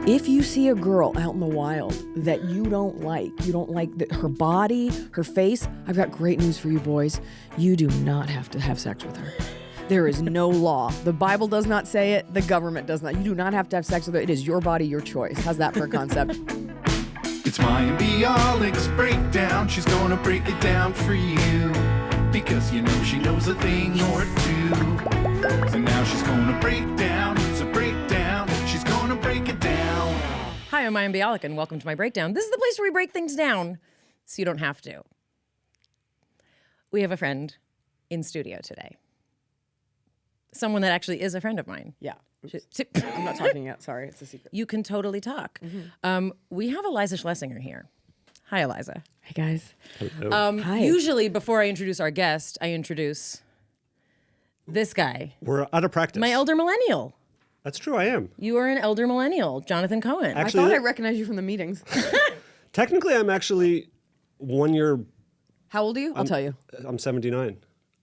If you see a girl out in the wild that you don't like her body, her face, I've got great news for you boys. You do not have to have sex with her. There is no law. The Bible does not say it. The government does not. You do not have to have sex with her. It is your body, your choice. How's that for a concept? It's Mayim and Bialik's breakdown. She's gonna break it down for you, because you know she knows a thing or two. And now she's gonna break down. It's a breakdown. She's gonna break it down. Hi, I'm Mayim and Bialik, and welcome to my breakdown. This is the place where we break things down so you don't have to. We have a friend in studio today. Someone that actually is a friend of mine. Yeah. I'm not talking yet. Sorry, it's a secret. You can totally talk. We have Iliza Shlesinger here. Hi, Iliza. Hey, guys. Hi. Usually, before I introduce our guest, I introduce this guy. We're out of practice. My elder millennial. That's true, I am. You are an elder millennial, Jonathan Cohen. Actually, I thought I recognized you from the meetings. Technically, I'm actually 1 year. How old are you? I'll tell you. I'm 79.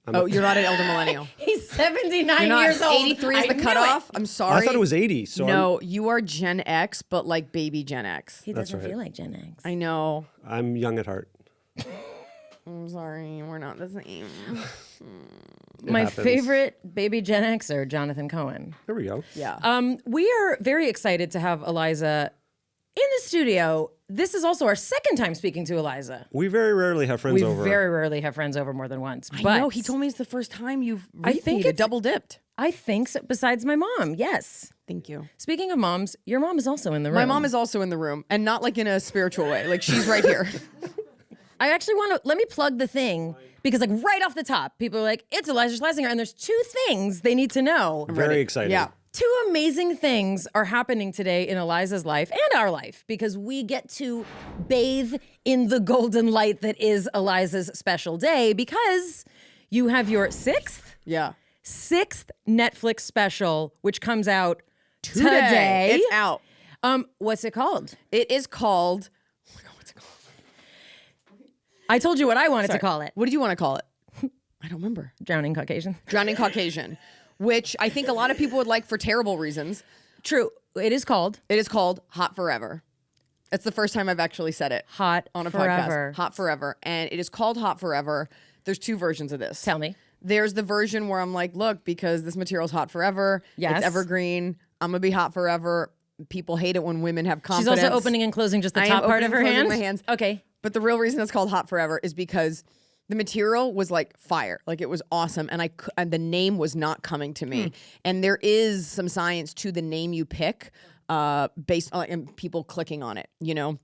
You're not an elder millennial. He's 79 You're years not. old. 83 is I the knew cutoff. it. I'm sorry. I thought it was 80. So No, you are Gen X, but like baby Gen X. He doesn't right. feel like Gen X. I know. I'm young at heart. I'm sorry. We're not the same. My happens. favorite baby Gen Xer, Jonathan Cohen. There we go. Yeah. We are very excited to have Iliza in the studio. This is also our second time speaking to Iliza. We very rarely have friends We over. very rarely have friends over more than once. I But know. He told me it's the first time you've I think it's double dipped. I think so, besides my mom, yes. Thank you. Speaking of moms, your mom is also in the room. My mom is also in the room, and not like in a spiritual way. Like she's right here. I actually want to, let me plug the thing, because like right off the top, people are like, it's Iliza Shlesinger, and there's two things they need to know. Very excited. Yeah. Two amazing things are happening today in Iliza's life and our life, because we get to bathe in the golden light that is Iliza's special day, because you have your sixth Netflix special, which comes out today. It's out. What's it called? It is called. Oh my God, what's it called? I told you what I wanted to call it. What did you want to call it? I don't remember. Drowning Caucasian. Drowning Caucasian, which I think a lot of people would like for terrible reasons. True. It is called It is called Hot Forever. It's the first time I've actually said it Hot on a Forever. podcast. Hot Forever. And it is called Hot Forever. There's two versions of this. Tell me. There's the version where I'm like, look, because this material is hot forever. Yes. It's evergreen. I'm going to be hot forever. People hate it when women have She's confidence. also opening and closing just the I top am part of her opening and hands. closing my hands. Okay. But the real reason it's called Hot Forever is because the material was like fire. Like it was awesome. And the name was not coming to me. And there is some science to the name you pick based on and people clicking on it, you know?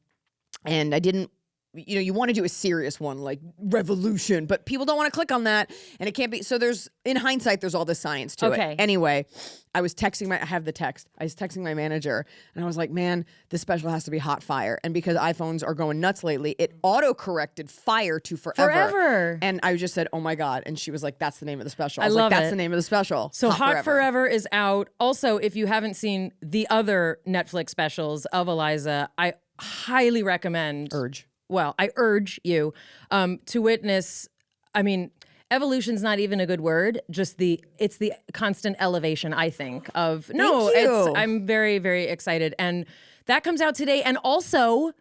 And I didn't, you know, you want to do a serious one like revolution, but people don't want to click on that. And it can't be. So there's, in hindsight, there's all this science to Okay. it. Anyway, I was texting my manager and I was like, man, this special has to be hot fire. And because iPhones are going nuts lately, it auto-corrected fire to forever. Forever. And I just said, oh my God. And she was like, that's the name of the special. I was love like, that's it. the name of the special. So Hot Forever is out. Also, if you haven't seen the other Netflix specials of Iliza, I highly recommend. I urge you to witness. I mean, evolution's not even a good word. Just it's the constant elevation, I think, of Thank you. I'm very, very excited. And that comes out today. And also,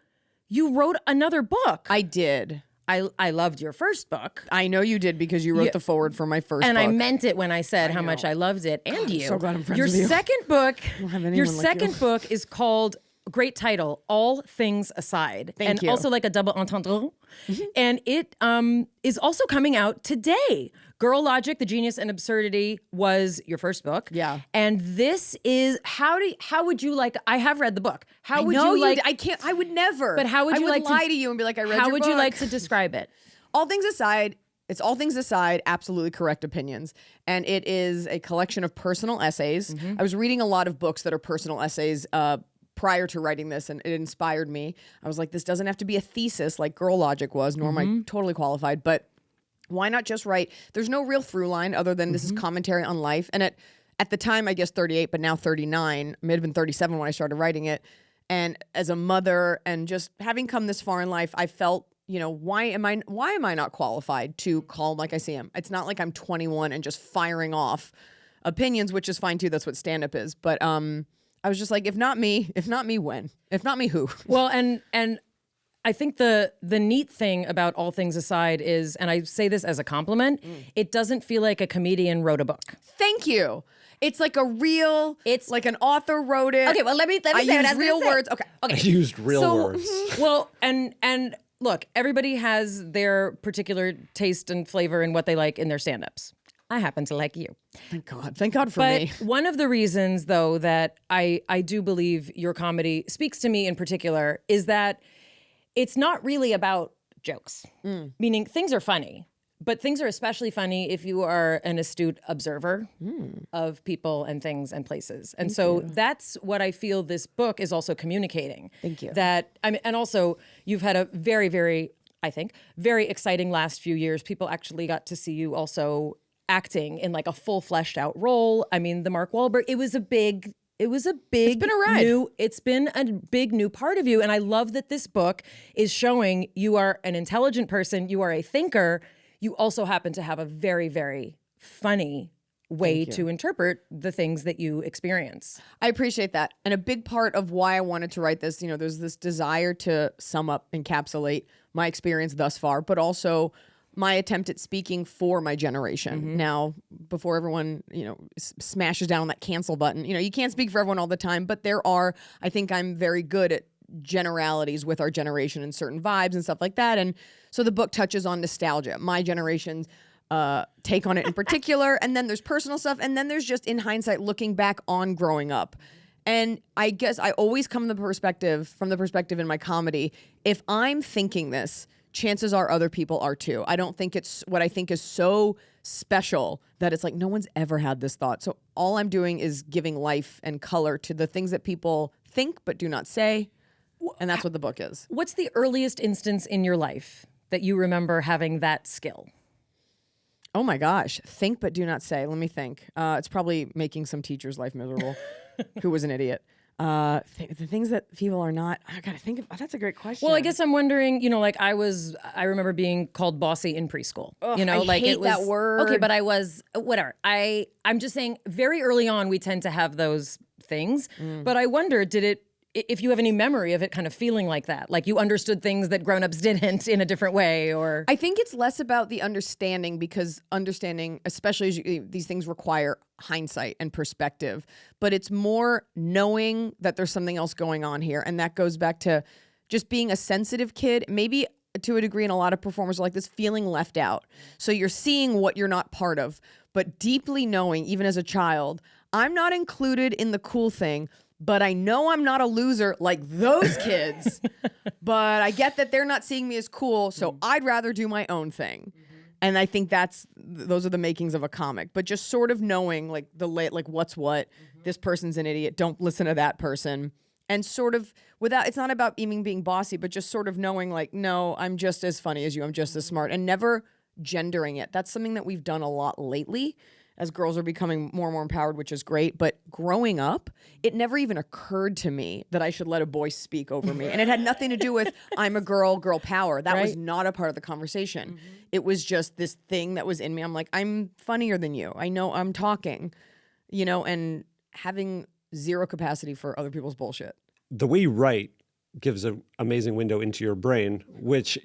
you wrote another book. I did. I loved your first book. I know you did because you wrote the forward for my first And book. I meant it when I said how much I loved it. And you. so glad I'm friends your with you. second book, don't have anyone your like you. second book is called, great title, All Things Aside. Thank you. Also like a double entendre. And it is also coming out today. Girl Logic, The Genius and Absurdity was your first book. Yeah. And this is, how would you like, I have read the book. How would know you like, I would never. but how would you like lie to you and be like, I read how your would book. you like to describe it? All things aside, it's all things aside, absolutely correct opinions. And it is a collection of personal essays. I was reading a lot of books that are personal essays prior to writing this, and it inspired me. I was like, this doesn't have to be a thesis like Girl Logic was, nor am I totally qualified, but why not just write? There's no real through line other than this is commentary on life. And at the time, I guess 38, but now 39, I may have been 37 when I started writing it. And as a mother and just having come this far in life, I felt, you know, why am I not qualified to call them like I see them? It's not like I'm 21 and just firing off opinions, which is fine too. That's what stand-up is. But I I was just like, if not me, when? If not me, who? Well, and I think the neat thing about All Things Aside is, and I say this as a compliment, it doesn't feel like a comedian wrote a book. Thank you. It's like it's like an author wrote it. Okay, well, let me say what I was real gonna say. words. Okay. I used real words. Well, and look, everybody has their particular taste and flavor in what they like in their stand-ups. I happen to like you. Thank God for But me. one of the reasons, though, that I do believe your comedy speaks to me in particular is that it's not really about jokes. Meaning things are funny, but things are especially funny if you are an astute observer of people and things and places. And so that's what I feel this book is also communicating. Thank you. That, I mean, and also you've had a very, very, I think, very exciting last few years. People actually got to see you also acting in like a full fleshed out role. I mean, the Mark Wahlberg, it was a big, it's been a ride. It's been a big new part of you. And I love that this book is showing you are an intelligent person. You are a thinker. You also happen to have a very, very funny way to interpret the things that you experience. I appreciate that. And a big part of why I wanted to write this, there's this desire to sum up, encapsulate my experience thus far, but also my attempt at speaking for my generation. Now, before everyone, smashes down on that cancel button, you can't speak for everyone all the time, but I think I'm very good at generalities with our generation and certain vibes and stuff like that. And so the book touches on nostalgia, my generation's take on it in particular. And then there's personal stuff. And then there's just, in hindsight, looking back on growing up. And I guess I always come from the perspective in my comedy, if I'm thinking this, chances are other people are too. I don't think it's what I think is so special that it's like no one's ever had this thought. So all I'm doing is giving life and color to the things that people think but do not say. And that's what the book is. What's the earliest instance in your life that you remember having that skill? Oh my gosh. Think but do not say. Let me think. It's probably making some teacher's life miserable who was an idiot. The things that people are not, I gotta think of, that's a great question. Well, I guess I'm wondering, I remember being called bossy in preschool. I hate that word. Okay, but I was, whatever. I'm just saying very early on, we tend to have those things, but I wonder, if you have any memory of it kind of feeling like that, like you understood things that grownups didn't in a different way, or... I think it's less about the understanding, because understanding, especially as these things require hindsight and perspective, but it's more knowing that there's something else going on here. And that goes back to just being a sensitive kid, maybe to a degree, and a lot of performers are like this, feeling left out. So you're seeing what you're not part of, but deeply knowing, even as a child, I'm not included in the cool thing, but I know I'm not a loser like those kids, but I get that they're not seeing me as cool, so I'd rather do my own thing. And I think those are the makings of a comic, but just sort of knowing like what's what, this person's an idiot, don't listen to that person. And sort of it's not about even being bossy, but just sort of knowing like, no, I'm just as funny as you, I'm just as smart, and never gendering it. That's something that we've done a lot lately as girls are becoming more and more empowered, which is great. But growing up, it never even occurred to me that I should let a boy speak over me. And it had nothing to do with I'm a girl power. That was not a part of the conversation. It was just this thing that was in me. I'm like, I'm funnier than you. I know I'm talking, and having zero capacity for other people's bullshit. The way you write gives an amazing window into your brain, which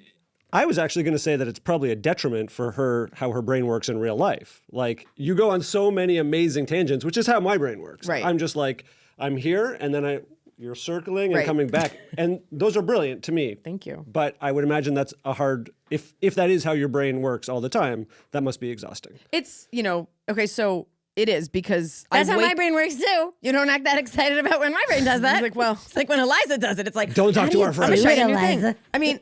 I was actually going to say that it's probably a detriment for how her brain works in real life. Like, you go on so many amazing tangents, which is how my brain works. Right. I'm just like, I'm here, and then you're circling and coming back. And those are brilliant to me. Thank you. But I would imagine that's a hard, if that is how your brain works all the time, that must be exhausting. It's, okay, so it is, because That's how my brain works too. You don't act that excited about when my brain does that. It's like, well, it's like when Iliza does it. It's like, Don't talk to our I'm friends. gonna Try a new thing. Iliza. I mean,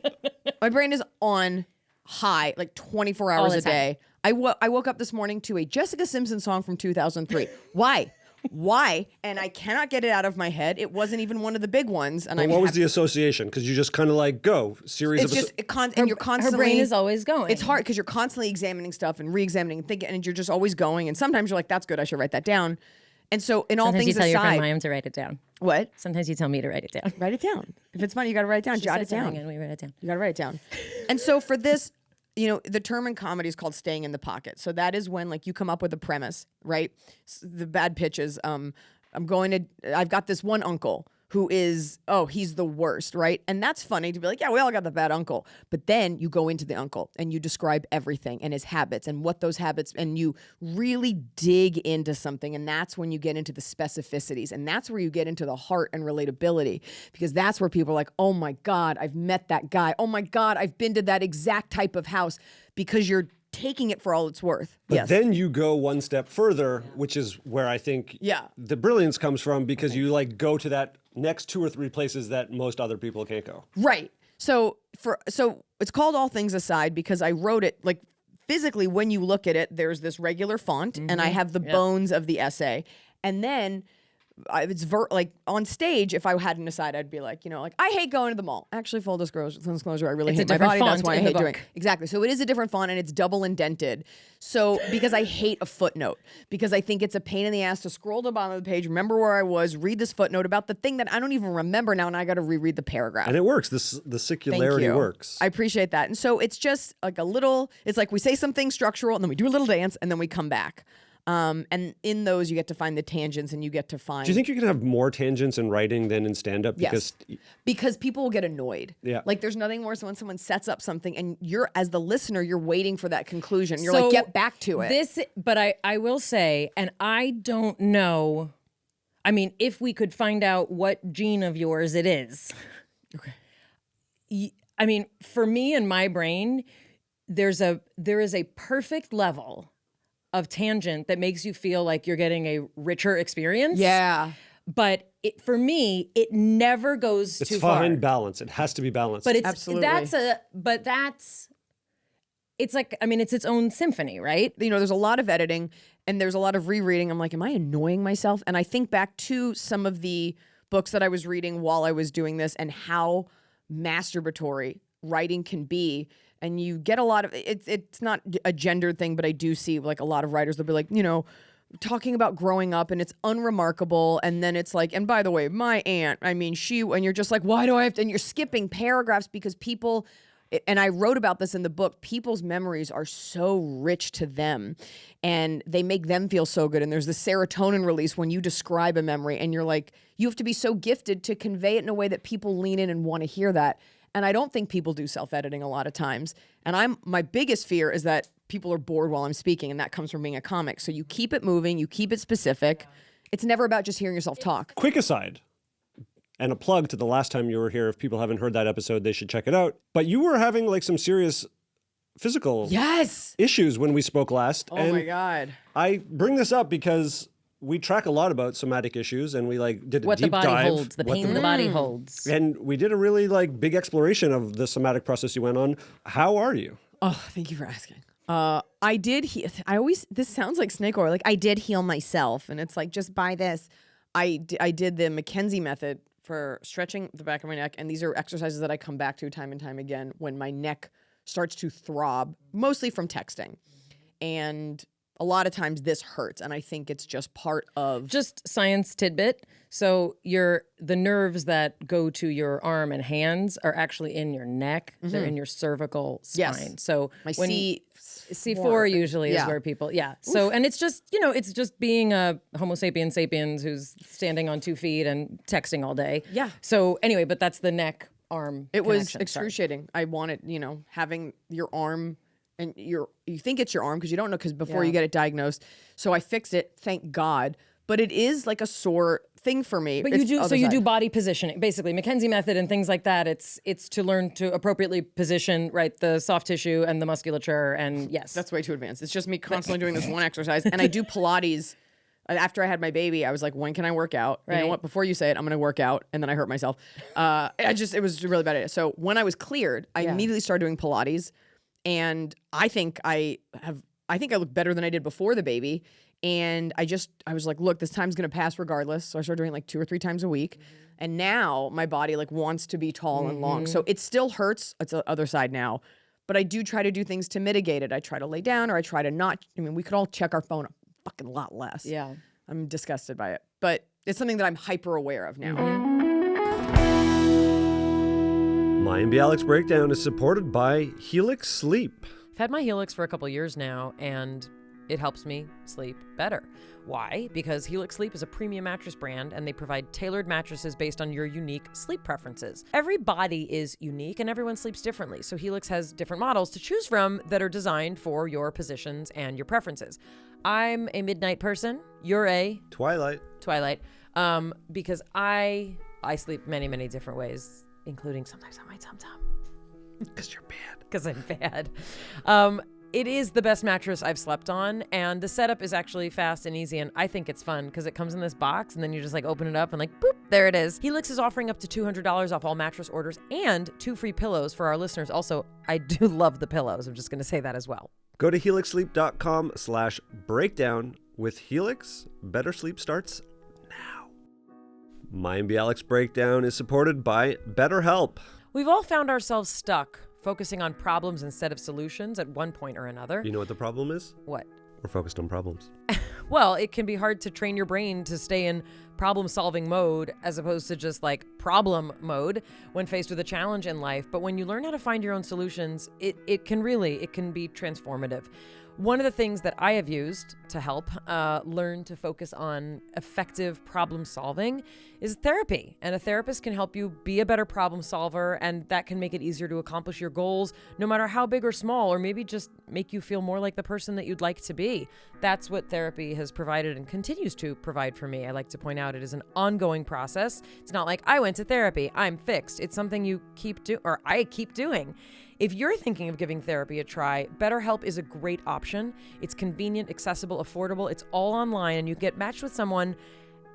my brain is on high, like 24 hours the a time. day. I woke up this morning to a Jessica Simpson song from 2003. Why? And I cannot get it out of my head. It wasn't even one of the big ones. And But what was the association? Because you just kind of like go series It's of... just and you're constantly. Her brain is always going. It's hard because you're constantly examining stuff and re-examining and thinking, and you're just always going. And sometimes you're like, "That's good. I should write that down." And so, in all Sometimes things you tell your friend aside, Mayim to write it down. what? Sometimes you tell me to write it down. Write it down. If it's funny, you got to write it down. Jot it down. And we write it down. You got to write it down. And so for this, the term in comedy is called staying in the pocket. So that is when like you come up with a premise, right? The bad pitch is I've got this one uncle who is, he's the worst, right? And that's funny to be like, yeah, we all got the bad uncle. But then you go into the uncle and you describe everything and his habits and what those habits, and you really dig into something. And that's when you get into the specificities. And that's where you get into the heart and relatability, because that's where people are like, oh my God, I've met that guy. Oh my God, I've been to that exact type of house, because you're taking it for all it's worth. But then you go one step further, which is where I think the brilliance comes from, because you like go to that next 2 or 3 places that most other people can't go. Right. So it's called All Things Aside because I wrote it like physically. When you look at it, there's this regular font, and I have the bones of the essay, and then like on stage, if I had an aside, I'd be like, I hate going to the mall. Actually, full disclosure, I really hate my body. That's why I hate doing it. Exactly. So it is a different font, and it's double indented. So because I hate a footnote, because I think it's a pain in the ass to scroll to the bottom of the page, remember where I was, read this footnote about the thing that I don't even remember now, and I got to reread the paragraph. And it works. The circularity works. I appreciate that. And so it's just like it's like we say something structural, and then we do a little dance, and then we come back. And in those, you get to find the tangents, and you get to find. Do you think you can have more tangents in writing than in stand-up? Because people will get annoyed. Yeah. Like there's nothing worse than when someone sets up something, and you're, as the listener, you're waiting for that conclusion. You're like, get back to it. But I will say, and I don't know. I mean, if we could find out what gene of yours it is. Okay. I mean, for me and my brain, there is a perfect level of tangent that makes you feel like you're getting a richer experience. Yeah. But for me, it never goes too far. It's fine balance. It has to be balanced. But absolutely. It's like, I mean, it's its own symphony, right? There's a lot of editing and there's a lot of rereading. I'm like, am I annoying myself? And I think back to some of the books that I was reading while I was doing this and how masturbatory writing can be. And you get a lot of, it's not a gendered thing, but I do see like a lot of writers, they'll be like, talking about growing up and it's unremarkable. And then it's like, and by the way, my aunt, and you're just like, why do I have to, and you're skipping paragraphs because people, and I wrote about this in the book, people's memories are so rich to them and they make them feel so good. And there's the serotonin release when you describe a memory and you're like, you have to be so gifted to convey it in a way that people lean in and want to hear that. And I don't think people do self-editing a lot of times. And my biggest fear is that people are bored while I'm speaking, and that comes from being a comic. So you keep it moving, you keep it specific. It's never about just hearing yourself talk. Quick aside, and a plug to the last time you were here. If people haven't heard that episode, they should check it out. But you were having like some serious physical issues when we spoke last. Oh my God. I bring this up because we track a lot about somatic issues, and we did a what deep the body dive. Holds, the pain the body holds. And we did a really big exploration of the somatic process you went on. How are you? Oh, thank you for asking. I did this sounds like snake oil. Like I did heal myself, and it's like, just buy this. I did the Mckenzie method for stretching the back of my neck, and these are exercises that I come back to time and time again when my neck starts to throb, mostly from texting. And a lot of times this hurts, and I think it's just part of... Just science tidbit. So the nerves that go to your arm and hands are actually in your neck. Mm-hmm. They're in your cervical spine. Yes. So my C4 usually is where people... Yeah. So, and it's just, it's just being a Homo sapiens who's standing on 2 feet and texting all day. Yeah. So anyway, but that's the neck arm It was connection. excruciating. Sorry. I wanted, having your arm... And you think it's your arm because you don't know, because before you get it diagnosed. So I fixed it, thank God. But it is like a sore thing for me. But you do body positioning, basically Mckenzie method and things like that. It's to learn to appropriately position the soft tissue and the musculature. And yes, that's way too advanced. It's just me constantly doing this one exercise, and I do Pilates. After I had my baby, I was like, when can I work out? Right. You know what? Before you say it, I'm going to work out. And then I hurt myself. It was a really bad idea. So when I was cleared, I immediately started doing Pilates. And I think I look better than I did before the baby. And I was like, look, this time's going to pass regardless. So I started doing 2 or 3 times a week. Mm-hmm. And now my body wants to be tall and long. So it still hurts. It's the other side now. But I do try to do things to mitigate it. I try to lay down, or I try to not. we could all check our phone a fucking lot less. Yeah. I'm disgusted by it. But it's something that I'm hyper aware of now. Mm-hmm. Mayim and Bialik's Breakdown is supported by Helix Sleep. I've had my Helix for a couple years now, and it helps me sleep better. Why? Because Helix Sleep is a premium mattress brand and they provide tailored mattresses based on your unique sleep preferences. Every body is unique and everyone sleeps differently, so Helix has different models to choose from that are designed for your positions and your preferences. I'm a midnight person. You're a Twilight. Because I sleep many, many different ways, including sometimes on my tum-tum. Because you're bad. Because I'm bad. It is the best mattress I've slept on, and the setup is actually fast and easy, and I think it's fun because it comes in this box, and then you just like open it up and like, boop, there it is. Helix is offering up to $200 off all mattress orders and 2 free pillows for our listeners. Also, I do love the pillows. I'm just going to say that as well. Go to helixsleep.com/breakdown. With Helix, better sleep starts now. Mayim and Bialik's breakdown is supported by BetterHelp. We've all found ourselves stuck, focusing on problems instead of solutions at one point or another. You know what the problem is? What? We're focused on problems. Well, it can be hard to train your brain to stay in problem-solving mode as opposed to just like problem mode when faced with a challenge in life. But when you learn how to find your own solutions, it can be transformative. One of the things that I have used to help learn to focus on effective problem solving is therapy. And a therapist can help you be a better problem solver, and that can make it easier to accomplish your goals, no matter how big or small, or maybe just make you feel more like the person that you'd like to be. That's what therapy has provided and continues to provide for me. I like to point out it is an ongoing process. It's not like I went to therapy, I'm fixed. It's something you I keep doing. If you're thinking of giving therapy a try, BetterHelp is a great option. It's convenient, accessible, affordable. It's all online, and you get matched with someone.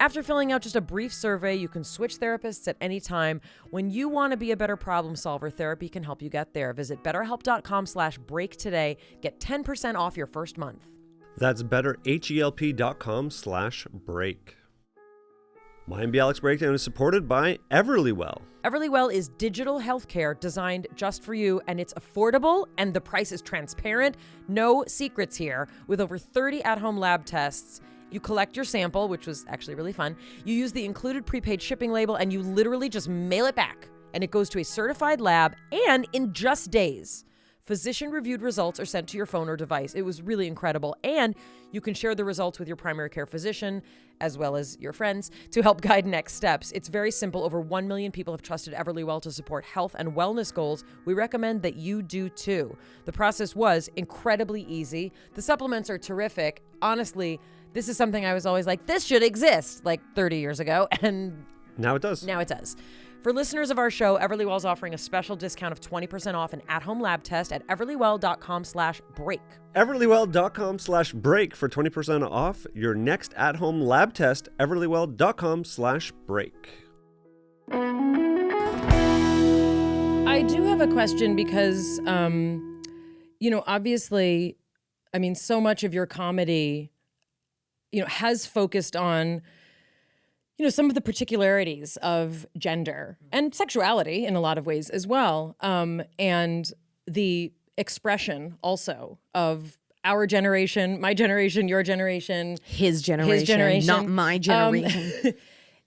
After filling out just a brief survey, you can switch therapists at any time. When you want to be a better problem solver, therapy can help you get there. Visit betterhelp.com/break today. Get 10% off your first month. That's betterhelp.com/break. Mayim and Bialik's breakdown is supported by Everlywell. Everlywell is digital healthcare designed just for you, and it's affordable, and the price is transparent. No secrets here. With over 30 at-home lab tests, you collect your sample, which was actually really fun. You use the included prepaid shipping label, and you literally just mail it back, and it goes to a certified lab, and in just days, physician-reviewed results are sent to your phone or device. It was really incredible. And you can share the results with your primary care physician, as well as your friends, to help guide next steps. It's very simple. Over 1 million people have trusted Everlywell to support health and wellness goals. We recommend that you do too. The process was incredibly easy. The supplements are terrific. Honestly, this is something I was always like, this should exist, like 30 years ago. And now it does. Now it does. For listeners of our show, Everlywell is offering a special discount of 20% off an at-home lab test at everlywell.com/break. Everlywell.com/break for 20% off your next at-home lab test. Everlywell.com/break. I do have a question because, obviously, I mean, so much of your comedy, has focused on some of the particularities of gender and sexuality in a lot of ways as well. And the expression also of our generation, my generation, your generation, his generation, not my generation.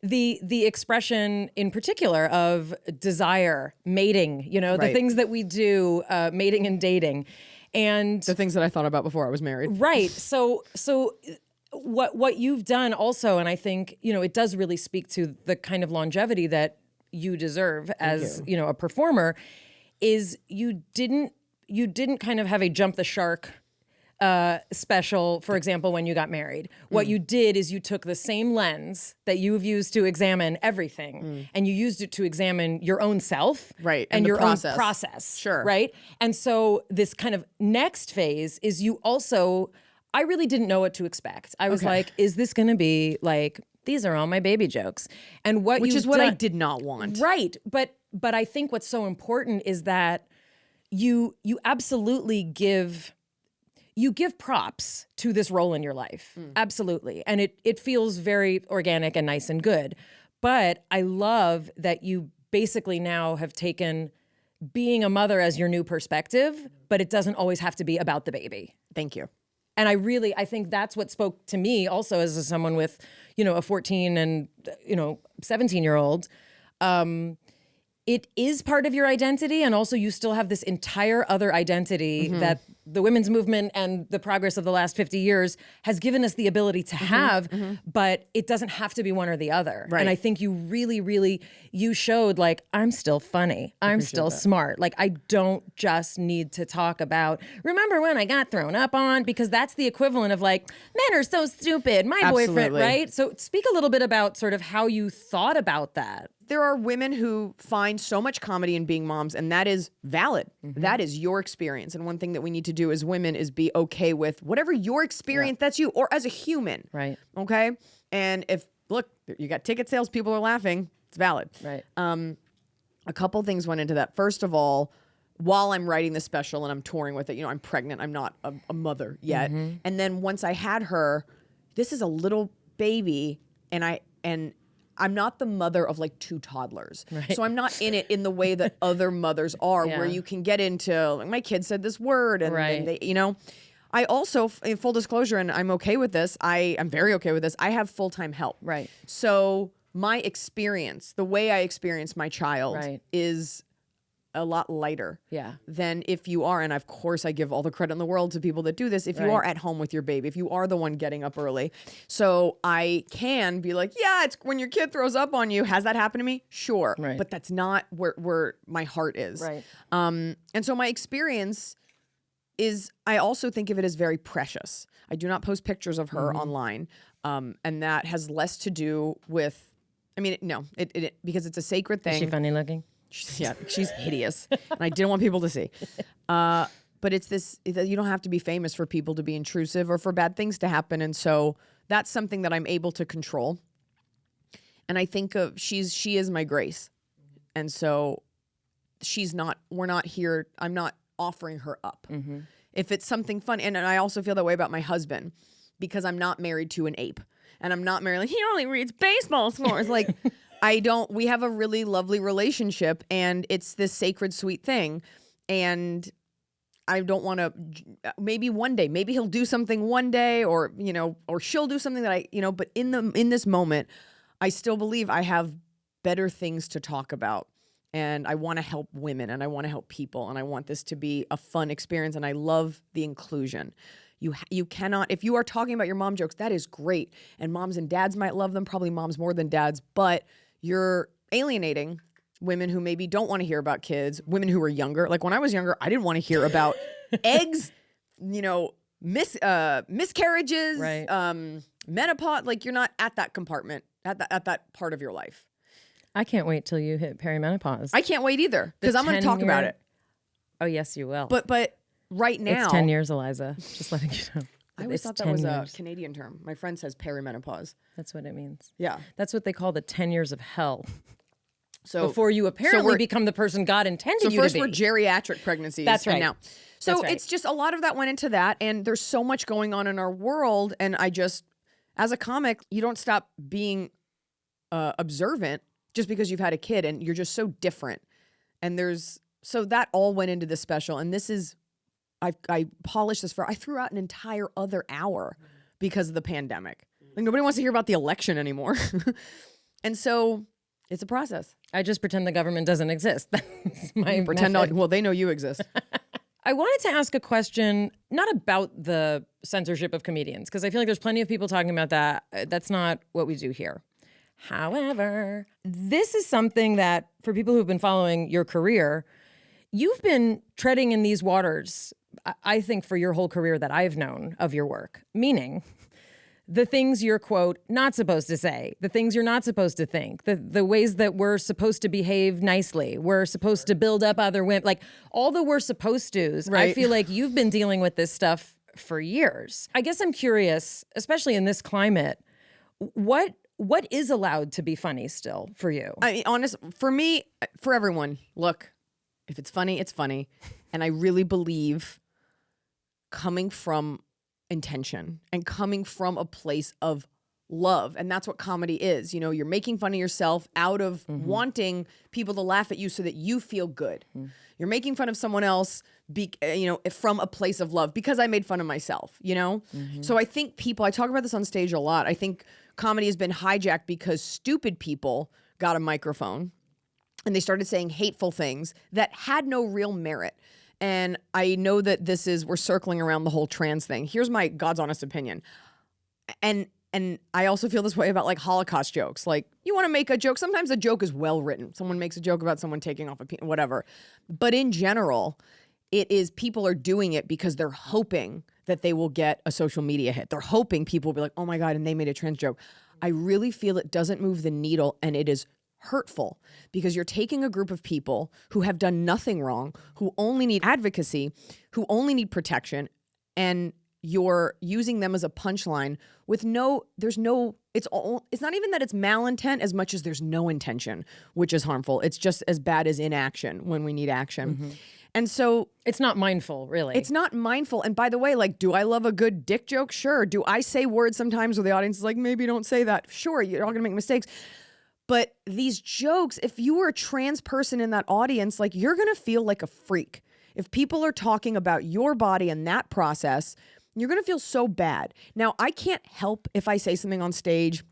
The expression in particular of desire, mating, the things that we do, mating and dating. And the things that I thought about before I was married. Right. So what you've done also, and I think, it does really speak to the kind of longevity that you deserve as, a performer, is you didn't kind of have a jump the shark special, for example, when you got married. What you did is you took the same lens that you've used to examine everything and you used it to examine your own self. Right. And your process. own process. Sure. Right. And so this kind of next phase is you also, I really didn't know what to expect. I was like, is this going to be like, these are all my baby jokes? And which is what I did not want. Right. But I think what's so important is that you absolutely give props to this role in your life. Absolutely. And it feels very organic and nice and good. But I love that you basically now have taken being a mother as your new perspective, but it doesn't always have to be about the baby. Thank you. And I think that's what spoke to me also as someone with, a 14 and, 17-year-old. It is part of your identity. And also you still have this entire other identity the women's movement and the progress of the last 50 years has given us the ability to have, but it doesn't have to be one or the other. Right. And I think you really, you showed like, I'm still funny. I'm still smart. Like, I don't just need to talk about, remember when I got thrown up on? Because that's the equivalent of like, men are so stupid. My boyfriend, Absolutely. right? So speak a little bit about sort of how you thought about that. There are women who find so much comedy in being moms, and that is valid. That is your experience. And one thing that we need to do as women is be okay with whatever your experience, that's you, or as a human. Right. Okay? And if, look, you got ticket sales, people are laughing, it's valid. Right. A couple things went into that. First of all, while I'm writing the special and I'm touring with it, you know, I'm pregnant, I'm not a mother yet. And then once I had her, this is a little baby, and I'm not the mother of like 2 toddlers. Right. So I'm not in it in the way that other mothers are, where you can get into, like, my kid said this word, and, Right. and they, you know. I also, in full disclosure, and I'm okay with this, I'm very okay with this, I have full-time help. Right. So my experience, the way I experience my child Right. is a lot lighter than if you are, and of course I give all the credit in the world to people that do this, if you are at home with your baby, if you are the one getting up early. So I can be like, yeah, it's when your kid throws up on you. Has that happened to me? Sure. Right. But that's not where my heart is. Right. And so my experience is, I also think of it as very precious. I do not post pictures of her online. And that has less to do with, I mean, no, it because it's a sacred thing. Is she funny looking? She's hideous, and I didn't want people to see. But it's this, you don't have to be famous for people to be intrusive or for bad things to happen. And so that's something that I'm able to control. And I think of, she is my grace. And so we're not here, I'm not offering her up. If it's something fun, and I also feel that way about my husband, because I'm not married to an ape. And I'm not married, like, he only reads baseball scores. Like, we have a really lovely relationship, and it's this sacred, sweet thing. And I don't want to, maybe one day, maybe he'll do something one day, or, you know, or she'll do something that but in this moment, I still believe I have better things to talk about. And I want to help women, and I want to help people, and I want this to be a fun experience. And I love the inclusion. You cannot, if you are talking about your mom jokes, that is great. And moms and dads might love them, probably moms more than dads, but you're alienating women who maybe don't want to hear about kids, women who are younger. Like, when I was younger, I didn't want to hear about eggs, you know, miscarriages, Right. Menopause. Like, you're not at that compartment, at that part of your life. I can't wait till you hit perimenopause. I can't wait either, because I'm going to talk about it. Oh, yes, you will. But right now, it's 10 years, Iliza. Just letting you know. I always thought that was a Canadian term. My friend says perimenopause. That's what it means. Yeah. That's what they call the 10 years of hell. So Before you apparently become the person God intended you to be. So first were geriatric pregnancies. That's right. And now. So That's right. it's just a lot of that went into that. And there's so much going on in our world. And I just, as a comic, you don't stop being observant just because you've had a kid, and you're just so different. And so that all went into the special. And this is, I polished this I threw out an entire other hour because of the pandemic. Like, nobody wants to hear about the election anymore. And so it's a process. I just pretend the government doesn't exist. That's my method. Well, they know you exist. I wanted to ask a question, not about the censorship of comedians, because I feel like there's plenty of people talking about that. That's not what we do here. However, this is something that, for people who've been following your career, you've been treading in these waters, I think, for your whole career that I've known of your work. Meaning, the things you're, quote, not supposed to say, the things you're not supposed to think, the ways that we're supposed to behave nicely, we're supposed to build up other women, like all the we're supposed to's. Right. I feel like you've been dealing with this stuff for years. I guess I'm curious, especially in this climate, what is allowed to be funny still for you? I mean, for me, for everyone, look, if it's funny, it's funny. And I really believe coming from intention and coming from a place of love. And that's what comedy is. You know, you're making fun of yourself out of wanting people to laugh at you so that you feel good. You're making fun of someone else, from a place of love, because I made fun of myself, you know? So I think I talk about this on stage a lot. I think comedy has been hijacked because stupid people got a microphone and they started saying hateful things that had no real merit. and I know that we're circling around the whole trans thing. Here's my God's honest opinion. And I also feel this way about like Holocaust jokes. Like, you want to make a joke. Sometimes a joke is well written. Someone makes a joke about someone taking off whatever. But in general, it is people are doing it because they're hoping that they will get a social media hit. They're hoping people will be like, oh my God, and they made a trans joke. I really feel it doesn't move the needle, and it is hurtful because you're taking a group of people who have done nothing wrong, who only need advocacy, who only need protection, and you're using them as a punchline with it's not even that it's malintent as much as there's no intention, which is harmful. It's just as bad as inaction when we need action. Mm-hmm. And so it's not mindful, really. It's not mindful. And by the way, like, do I love a good dick joke? Sure. Do I say words sometimes where the audience is like, maybe don't say that? Sure, you're all gonna make mistakes. But these jokes, if you were a trans person in that audience, like, you're gonna feel like a freak. If people are talking about your body and that process, you're gonna feel so bad. Now, I can't help if I say something on stage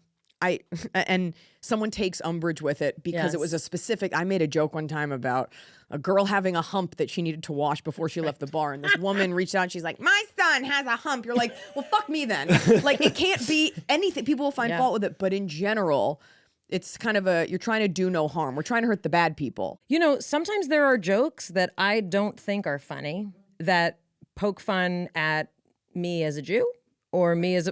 and someone takes umbrage with it because it was I made a joke one time about a girl having a hump that she needed to wash before she left the bar. And this woman reached out and she's like, my son has a hump. You're like, well, fuck me then. Like, it can't be anything. People will find fault with it. But in general, it's kind of you're trying to do no harm. We're trying to hurt the bad people. You know, sometimes there are jokes that I don't think are funny that poke fun at me as a Jew or me as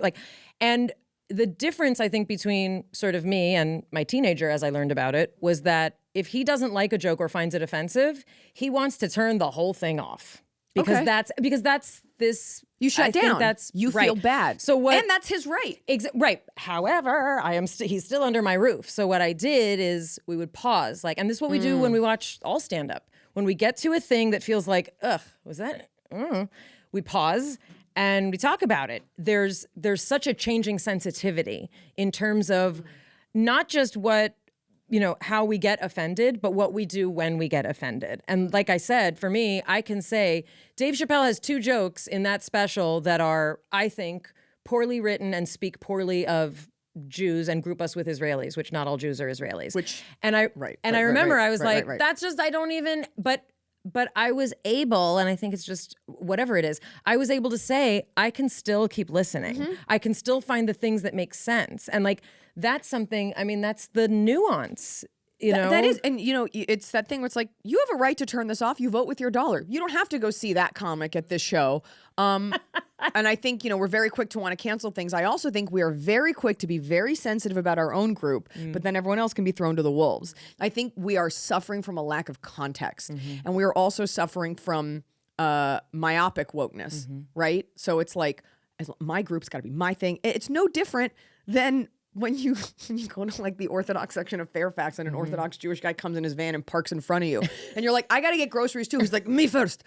and the difference, I think, between sort of me and my teenager, as I learned about it, was that if he doesn't like a joke or finds it offensive, he wants to turn the whole thing off. Because that's this. You shut down. You feel bad. So what? And that's his right. Right. However, he's still under my roof. So what I did is we would pause, and this is what we do when we watch all stand up. When we get to a thing that feels like, ugh, was that? We pause. And we talk about it. There's such a changing sensitivity in terms of not just how we get offended, but what we do when we get offended. And like I said, for me, I can say Dave Chappelle has 2 jokes in that special that are, I think, poorly written and speak poorly of Jews and group us with Israelis, which not all Jews are Israelis. I remember I was like, that's just, I don't even, but I was able, and I think it's just whatever it is, I was able to say, I can still keep listening. Mm-hmm. I can still find the things that make sense. And that's something, that's the nuance, you know? That is, and it's that thing where it's like, you have a right to turn this off. You vote with your dollar. You don't have to go see that comic at this show. And I think, we're very quick to want to cancel things. I also think we are very quick to be very sensitive about our own group, but then everyone else can be thrown to the wolves. I think we are suffering from a lack of context. And we are also suffering from myopic wokeness, right? So it's like, my group's got to be my thing. It's no different than when you go to the Orthodox section of Fairfax and an Orthodox Jewish guy comes in his van and parks in front of you. And you're like, I got to get groceries too. He's like, me first.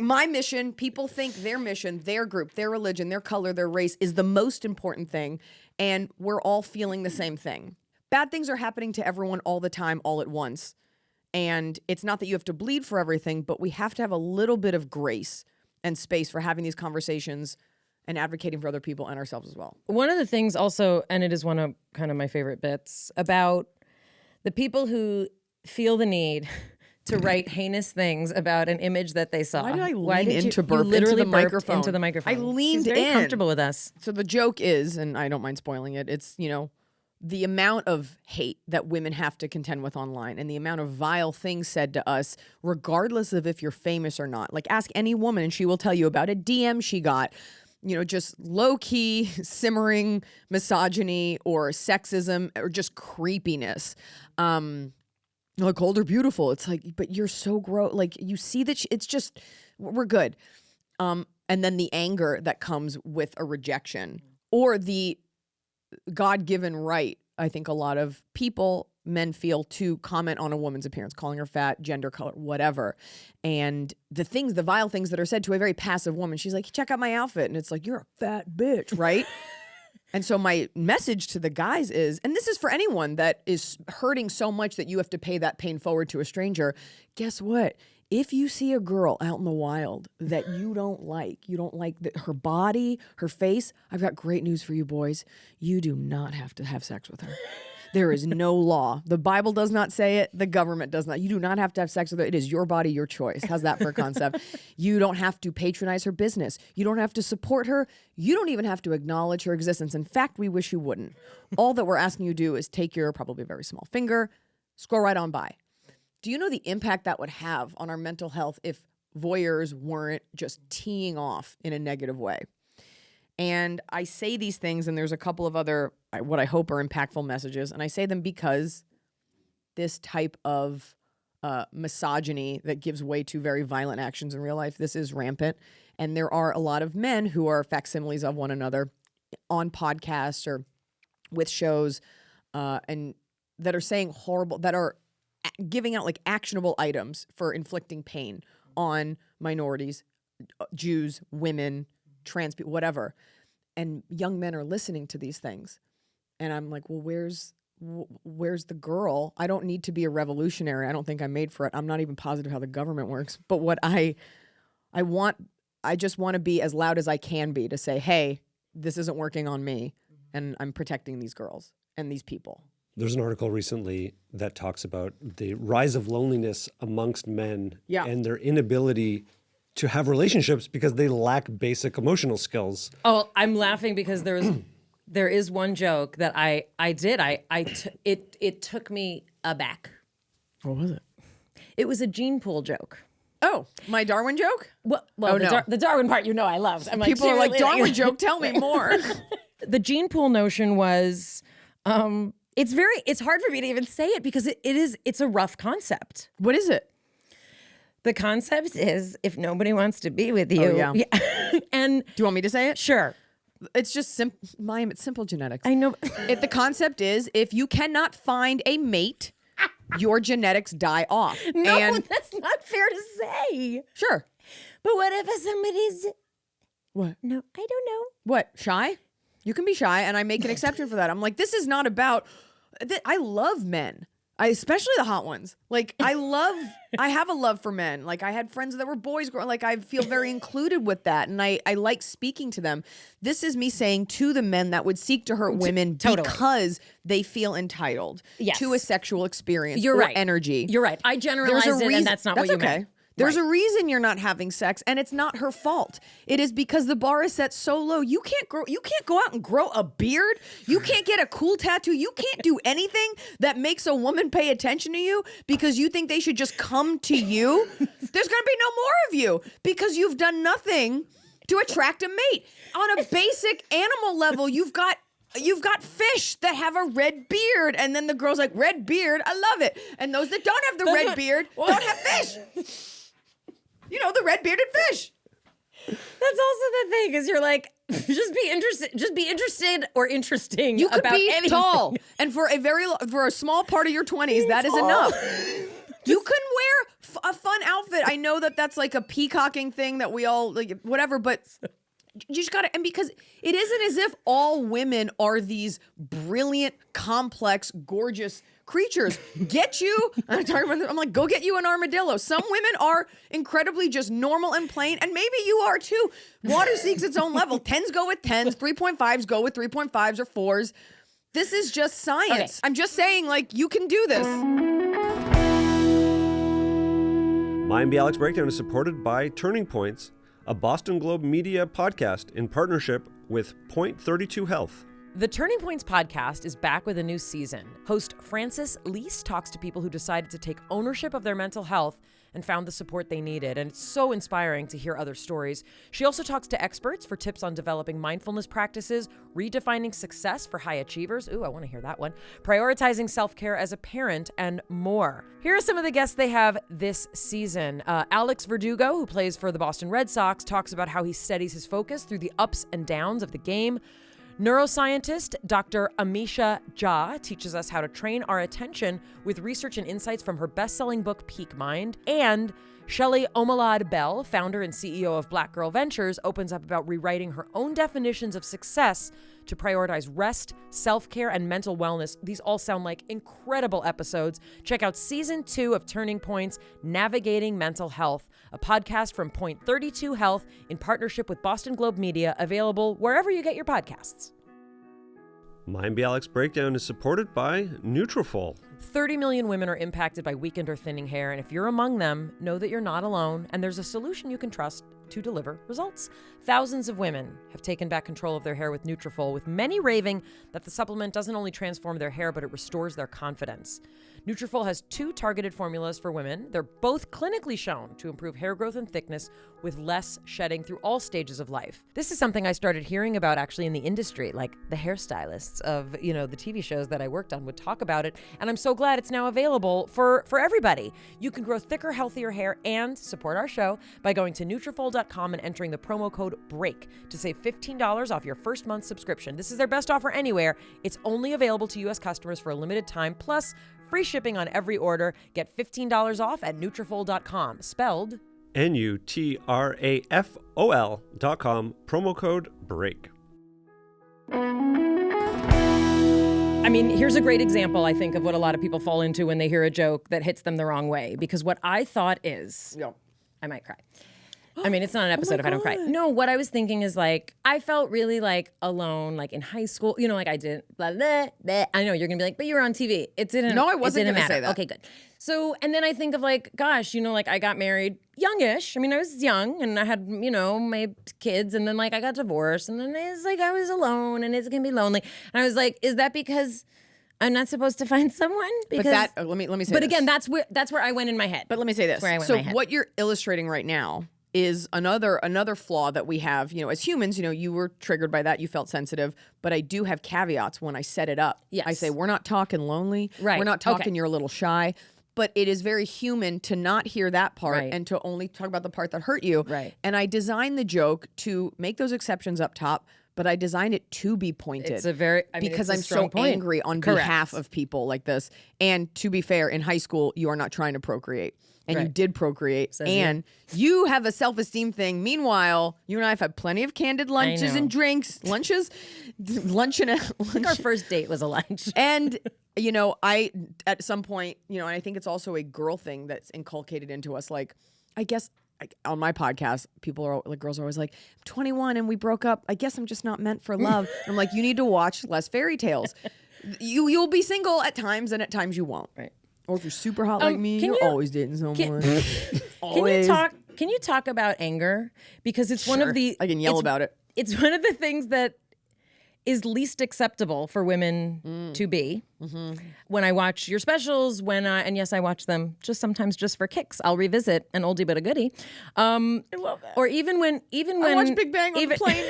My mission, people think their mission, their group, their religion, their color, their race is the most important thing. And we're all feeling the same thing. Bad things are happening to everyone all the time, all at once. And it's not that you have to bleed for everything, but we have to have a little bit of grace and space for having these conversations and advocating for other people and ourselves as well. One of the things also, and it is one of kind of my favorite bits, about the people who feel the need to write heinous things about an image that they saw. Why did I lean into burp literally into the microphone? Into the microphone. I leaned She's very in. comfortable with us. So the joke is, and I don't mind spoiling it, it's, the amount of hate that women have to contend with online and the amount of vile things said to us, regardless of if you're famous or not. Ask any woman and she will tell you about a DM she got, just low-key, simmering misogyny or sexism or just creepiness. Cold or beautiful. It's like, but you're so gross. You see that it's just, we're good. And then the anger that comes with a rejection or the God-given right, I think a lot of men feel, to comment on a woman's appearance, calling her fat, gender, color, whatever. And the vile things that are said to a very passive woman, she's like, check out my outfit. And it's like, you're a fat bitch, right? And so my message to the guys is, and this is for anyone that is hurting so much that you have to pay that pain forward to a stranger, guess what? If you see a girl out in the wild that you don't like her body, her face, I've got great news for you boys. You do not have to have sex with her. There is no law. The Bible does not say it. The government does not. You do not have to have sex with her. It is your body, your choice. How's that for a concept? You don't have to patronize her business. You don't have to support her. You don't even have to acknowledge her existence. In fact, we wish you wouldn't. All that we're asking you to do is take your probably very small finger, scroll right on by. Do you know the impact that would have on our mental health if voyeurs weren't just teeing off in a negative way? And I say these things, and there's a couple of other, what I hope are impactful messages. And I say them because this type of misogyny that gives way to very violent actions in real life, this is rampant. And there are a lot of men who are facsimiles of one another on podcasts or with shows and that are saying horrible, that are giving out like actionable items for inflicting pain on minorities, Jews, women, trans people, whatever. And young men are listening to these things. And I'm like, well, where's the girl? I don't need to be a revolutionary. I don't think I'm made for it. I'm not even positive how the government works. But what I just want to be as loud as I can be to say, hey, this isn't working on me. And I'm protecting these girls and these people. There's an article recently that talks about the rise of loneliness amongst men and their inability to have relationships because they lack basic emotional skills. Oh, I'm laughing because there is one joke that I did. It took me aback. What was it? It was a gene pool joke. Oh, my Darwin joke? Well, no. The Darwin part, you know, I loved. I'm like, people are like, Darwin joke, tell me more. The gene pool notion was, it's hard for me to even say it because it's a rough concept. What is it? The concept is if nobody wants to be with you. Oh, yeah. And do you want me to say it? Sure. It's just Mayim, it's simple genetics. I know. If the concept is if you cannot find a mate, your genetics die off. No, and that's not fair to say. Sure. But what if somebody's... What? No, I don't know. What? Shy? You can be shy, and I make an exception for that. I'm like, this is not about... I love men. Especially the hot ones. Like, I have a love for men. Like, I had friends that were boys. Like, I feel very included with that. And I like speaking to them. This is me saying to the men that would seek to hurt women because they feel entitled to a sexual experience or energy. You're right. I generalized it, and that's not what you meant. There's a reason you're not having sex, and it's not her fault. It is because the bar is set so low. You can't go out and grow a beard. You can't get a cool tattoo. You can't do anything that makes a woman pay attention to you because you think they should just come to you. There's gonna be no more of you because you've done nothing to attract a mate. On a basic animal level, you've got fish that have a red beard, and then the girl's like, red beard, I love it. And those that don't have the red beard don't have fish. You know, the red bearded fish. That's also the thing, is you're like, just be interested or interesting. You could about be anything. tall, and for a small part of your 20s, that is enough. You can wear a fun outfit. I know that that's like a peacocking thing that we all like, whatever, but you just gotta, and because it isn't as if all women are these brilliant, complex, gorgeous creatures. I'm like, go get you an armadillo. Some women are incredibly just normal and plain, and maybe you are too. Water seeks its own level. 10s go with 10s, 3.5s go with 3.5s or 4s. This is just science. Okay. I'm just saying, like, you can do this. Mayim and Bialik's Breakdown is supported by Turning Points, a Boston Globe media podcast in partnership with Point 32 Health. The Turning Points podcast is back with a new season. Host Frances Lease talks to people who decided to take ownership of their mental health and found the support they needed. And it's so inspiring to hear other stories. She also talks to experts for tips on developing mindfulness practices, redefining success for high achievers. Ooh, I want to hear that one. Prioritizing self-care as a parent, and more. Here are some of the guests they have this season. Alex Verdugo, who plays for the Boston Red Sox, talks about how he steadies his focus through the ups and downs of the game. Neuroscientist Dr. Amisha Jha teaches us how to train our attention with research and insights from her best-selling book, Peak Mind. And Shelley Omalad Bell, founder and CEO of Black Girl Ventures, opens up about rewriting her own definitions of success to prioritize rest, self-care, and mental wellness. These all sound like incredible episodes. Check out Season 2 of Turning Points, Navigating Mental Health, a podcast from Point 32 Health in partnership with Boston Globe Media, available wherever you get your podcasts. Mayim Bialik's breakdown is supported by Nutrafol. 30 million women are impacted by weakened or thinning hair, and if you're among them, know that you're not alone, and there's a solution you can trust to deliver results. Thousands of women have taken back control of their hair with Nutrafol, with many raving that the supplement doesn't only transform their hair, but it restores their confidence. Nutrafol has 2 targeted formulas for women. They're both clinically shown to improve hair growth and thickness with less shedding through all stages of life. This is something I started hearing about actually in the industry, like the hairstylists of, the TV shows that I worked on would talk about it, and I'm so glad it's now available for everybody. You can grow thicker, healthier hair and support our show by going to Nutrafol.com and entering the promo code BREAK to save $15 off your first month subscription. This is their best offer anywhere. It's only available to U.S. customers for a limited time, plus free shipping on every order. Get $15 off at Nutrafol.com, spelled Nutrafol.com, promo code BREAK. I mean, here's a great example, I think, of what a lot of people fall into when they hear a joke that hits them the wrong way. Because what I thought is, I might cry. I mean, it's not an episode if I don't cry. No, what I was thinking is I felt really alone, in high school. I did blah, blah, blah. I know you're going to be like, but you were on TV. It didn't No, I wasn't going to say that. Okay, good. So, and then I think of gosh, I got married youngish. I mean, I was young and I had, my kids, and then I got divorced, and then it's I was alone and it's going to be lonely. And I was like, is that because I'm not supposed to find someone? Because, but let me say But this. again, that's where I went in my head. But let me say this. That's where I went So in my head. what you're illustrating right now is another flaw that we have, as humans. You were triggered by that, you felt sensitive, but I do have caveats when I set it up. Yes. I say, we're not talking lonely, Right. We're not talking Okay. you're a little shy, but it is very human to not hear that part Right. and to only talk about the part that hurt you. Right. And I designed the joke to make those exceptions up top, but I designed it to be pointed. It's a very, because it's a I'm so strong point. angry on Correct. behalf of people like this. And to be fair, in high school, you are not trying to procreate. And you Right. did procreate. Says and you have a self-esteem thing. Meanwhile, you and I have had plenty of candid lunches know. and drinks. Lunch and I think our first date was a lunch. and I at some point, and I think it's also a girl thing that's inculcated into us. I guess on my podcast, girls are always like, I'm 21 and we broke up. I guess I'm just not meant for love. I'm like, you need to watch less fairy tales. You'll be single at times, and at times you won't. Right. Or if you're super hot like me, can you're you- always dating someone. Can you talk about anger? Because it's one Sure. of the I can yell it's- about it. It's one of the things that is least acceptable for women to be. Mm-hmm. When I watch your specials, and yes, I watch them sometimes just for kicks. I'll revisit an oldie but a goodie. I love that. Or even when I watch Big Bang on the plane.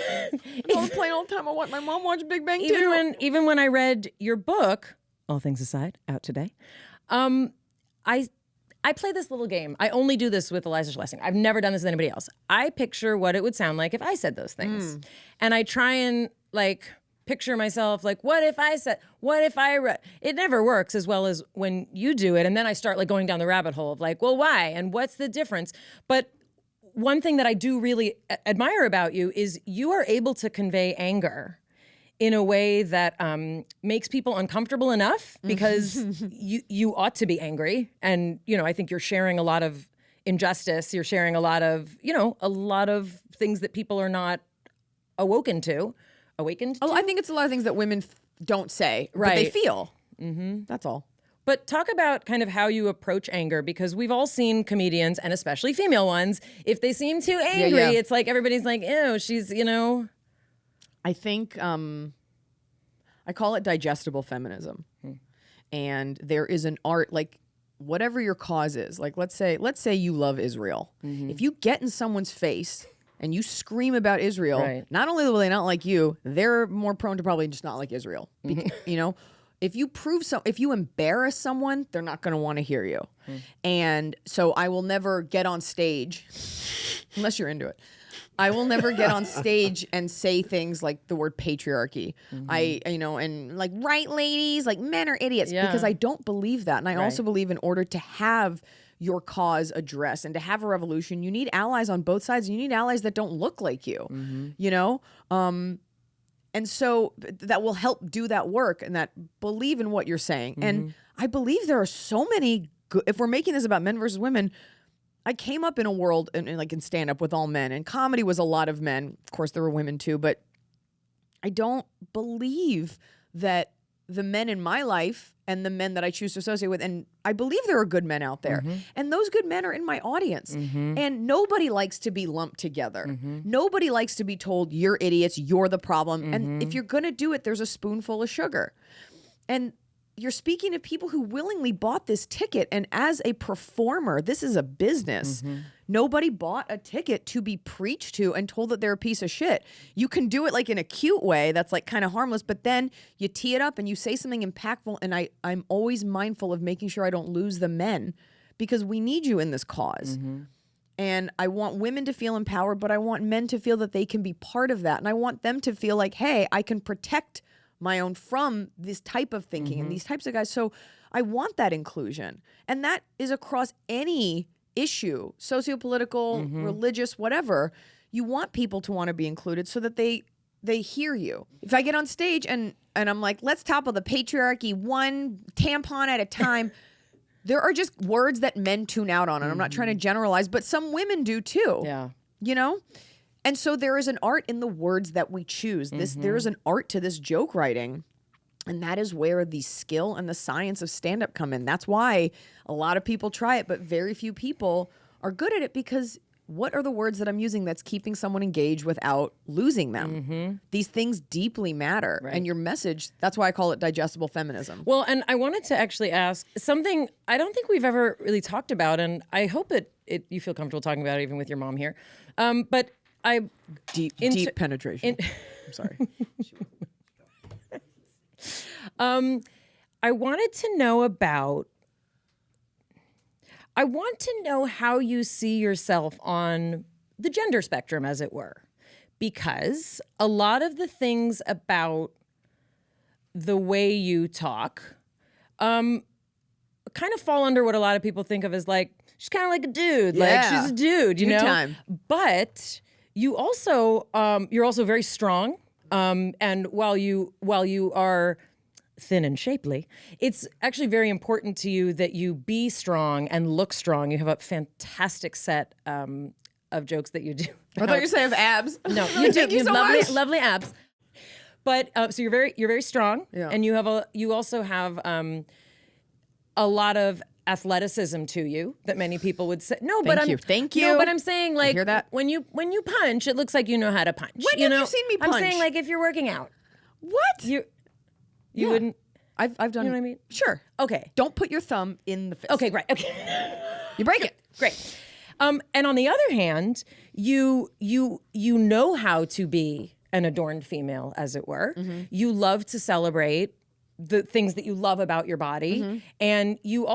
I'm on the plane all the time. My mom watched Big Bang too. even when I read your book, All Things Aside, out today. I play this little game. I only do this with Iliza Shlesinger. I've never done this with anybody else. I picture what it would sound like if I said those things. And I try and picture myself what if I read. It never works as well as when you do it. And then I start going down the rabbit hole of well, why? And what's the difference? But one thing that I do really admire about you is you are able to convey anger in a way that makes people uncomfortable enough, because you ought to be angry. And, I think you're sharing a lot of injustice. You're sharing a lot of things that people are not awakened to. I think it's a lot of things that women don't say, but they Right. feel. Mm-hmm. That's all. But talk about kind of how you approach anger, because we've all seen comedians, and especially female ones, if they seem too angry, yeah. it's everybody's ew, she's, I think I call it digestible feminism. And there is an art, whatever your cause is, let's say you love Israel. If you get in someone's face and you scream about Israel, Right. not only will they not like you, they're more prone to probably just not like Israel. If you embarrass someone, they're not going to want to hear you. And so I will never get on stage unless you're into it. I will never get on stage and say things like the word patriarchy. And right ladies, men are idiots, Yeah. because I don't believe that. And I also believe in order to have your cause addressed and to have a revolution, you need allies on both sides. You need allies that don't look like you, and so that will help do that work and that believe in what you're saying. And I believe there are so many good, if we're making this about men versus women, I came up in a world in stand up with all men, and comedy was a lot of men. Of course, there were women too, but I don't believe that the men in my life and the men that I choose to associate with, and I believe there are good men out there, and those good men are in my audience. And nobody likes to be lumped together. Nobody likes to be told, you're idiots, you're the problem. And if you're going to do it, there's a spoonful of sugar. And you're speaking to people who willingly bought this ticket. And as a performer, this is a business. Nobody bought a ticket to be preached to and told that they're a piece of shit. You can do it like in a cute way that's like kind of harmless, but then you tee it up and you say something impactful. And I'm always mindful of making sure I don't lose the men because we need you in this cause. And I want women to feel empowered, but I want men to feel that they can be part of that. And I want them to feel like, hey, I can protect my own from this type of thinking and these types of guys. So I want that inclusion. And that is across any issue, sociopolitical, religious, whatever. You want people to want to be included so that they hear you. If I get on stage and I'm like, let's topple the patriarchy one tampon at a time, there are just words that men tune out on. And I'm not trying to generalize, but some women do too. Yeah. You know? And so there is an art in the words that we choose. There is an art to this joke writing. And that is where the skill and the science of stand-up come in. That's why a lot of people try it, but very few people are good at it because what are the words that I'm using that's keeping someone engaged without losing them? These things deeply matter. And your message, that's why I call it digestible feminism. Well, and I wanted to actually ask something I don't think we've ever really talked about, and I hope you feel comfortable talking about it even with your mom here. But Deep penetration. I'm sorry. I wanted to know how you see yourself on the gender spectrum, as it were, because a lot of the things about the way you talk kind of fall under what a lot of people think of as like, she's kind of like a dude. Yeah. Like she's a dude, you Dude know? time. But you also, you're also very strong. And while you are thin and shapely, it's actually very important to you that you be strong and look strong. You have a fantastic set of jokes that you do. I thought you were saying abs. No, you do. Thank you You so have much. lovely abs. But so you're very strong, and you also have a lot of athleticism to you that many people would say. No, but Thank you. No, but I'm saying like hear that? when you punch, it looks like you know how to punch. When you have you seen me punch? I'm saying like if you're working out, What? you Yeah. wouldn't. I've done. You know what I mean? Sure. Okay. Don't put your thumb in the fist. Okay. Great. Okay. You break it. Great. And on the other hand, you know how to be an adorned female, as it were. You love to celebrate the things that you love about your body, and you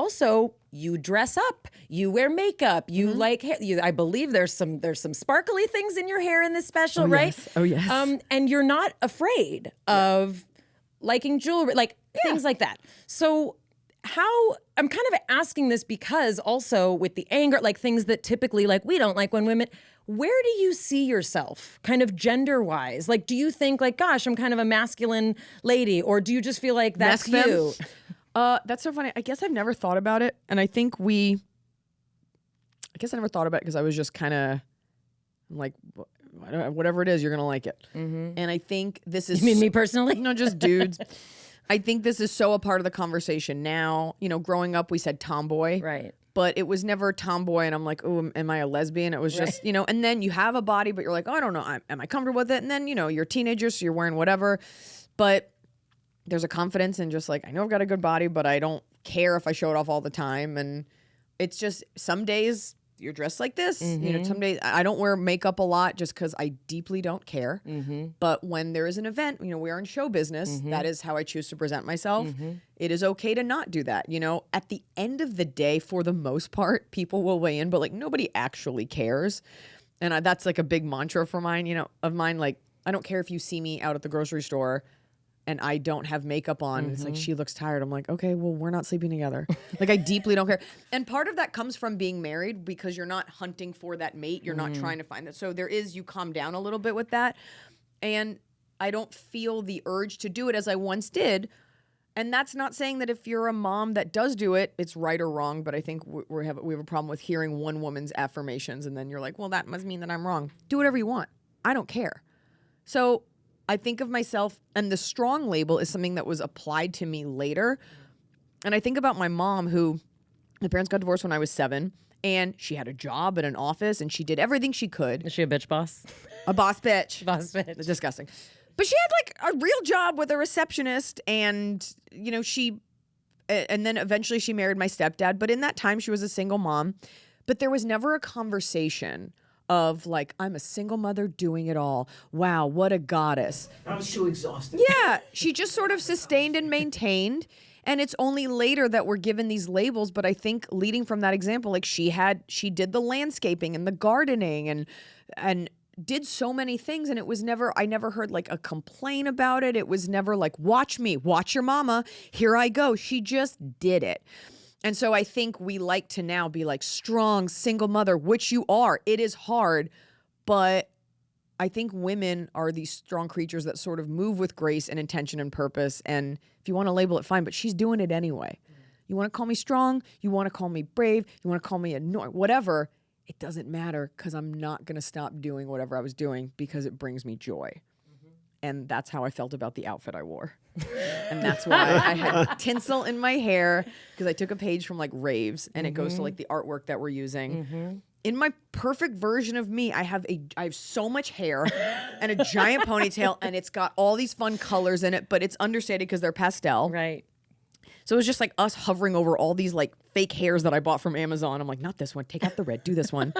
dress up, you wear makeup, you like. I believe there's some sparkly things in your hair in this special, right? Yes. Oh yes. And you're not afraid of liking jewelry, like things like that. So how I'm kind of asking this because also with the anger, like things that typically like we don't like when women. Where do you see yourself kind of gender wise? Like, do you think like, gosh, I'm kind of a masculine lady, or do you just feel like that's Mask you? That's so funny. I guess I've never thought about it, and I think I never thought about it because I was just kind of like, whatever it is, you're gonna like it. And I think this is. You mean me personally? No, just dudes. I think this is so a part of the conversation now. You know, growing up, we said tomboy. Right. But it was never tomboy, and I'm like, oh, am I a lesbian? It was just, you know, and then you have a body, but you're like, oh, I don't know, am I comfortable with it? And then, you know, you're teenagers, so you're wearing whatever. But there's a confidence in just like, I know I've got a good body, but I don't care if I show it off all the time. And it's just, some days you're dressed like this. You know, some days I don't wear makeup a lot just because I deeply don't care. But when there is an event, you know, we are in show business. That is how I choose to present myself. It is okay to not do that. You know, at the end of the day, for the most part, people will weigh in, but like nobody actually cares. And that's like a big mantra for mine, you know, of mine. Like, I don't care if you see me out at the grocery store and I don't have makeup on. It's like, she looks tired. I'm like, okay, well, we're not sleeping together. Like, I deeply don't care. And part of that comes from being married because you're not hunting for that mate. You're not trying to find that. So you calm down a little bit with that. And I don't feel the urge to do it as I once did. And that's not saying that if you're a mom that does do it, it's right or wrong. But I think we have a problem with hearing one woman's affirmations. And then you're like, well, that must mean that I'm wrong. Do whatever you want. I don't care. So I think of myself, and the strong label is something that was applied to me later. And I think about my mom, who, my parents got divorced when I was 7, and she had a job at an office, and she did everything she could. Is she a bitch boss? A boss bitch. Boss bitch. Disgusting. But she had like a real job with a receptionist, and and then eventually she married my stepdad. But in that time, she was a single mom. But there was never a conversation of like, I'm a single mother doing it all. Wow, what a goddess. I was too exhausted. Yeah, she just sort of sustained and maintained. And it's only later that we're given these labels. But I think leading from that example, like she did the landscaping and the gardening and did so many things. And it was I never heard like a complaint about it. It was never like, watch me, watch your mama. Here I go. She just did it. And so I think we like to now be like strong single mother, which you are. It is hard, but I think women are these strong creatures that sort of move with grace and intention and purpose. And if you want to label it, fine, but she's doing it anyway. You want to call me strong, you want to call me brave, you want to call me annoying, whatever, it doesn't matter because I'm not going to stop doing whatever I was doing because it brings me joy. And that's how I felt about the outfit I wore. And that's why I had tinsel in my hair, because I took a page from like raves, and it goes to like the artwork that we're using. In my perfect version of me, I have so much hair and a giant ponytail, and it's got all these fun colors in it, but it's understated because they're pastel. Right. So it was just like us hovering over all these like fake hairs that I bought from Amazon. I'm like, not this one. Take out the red. Do this one.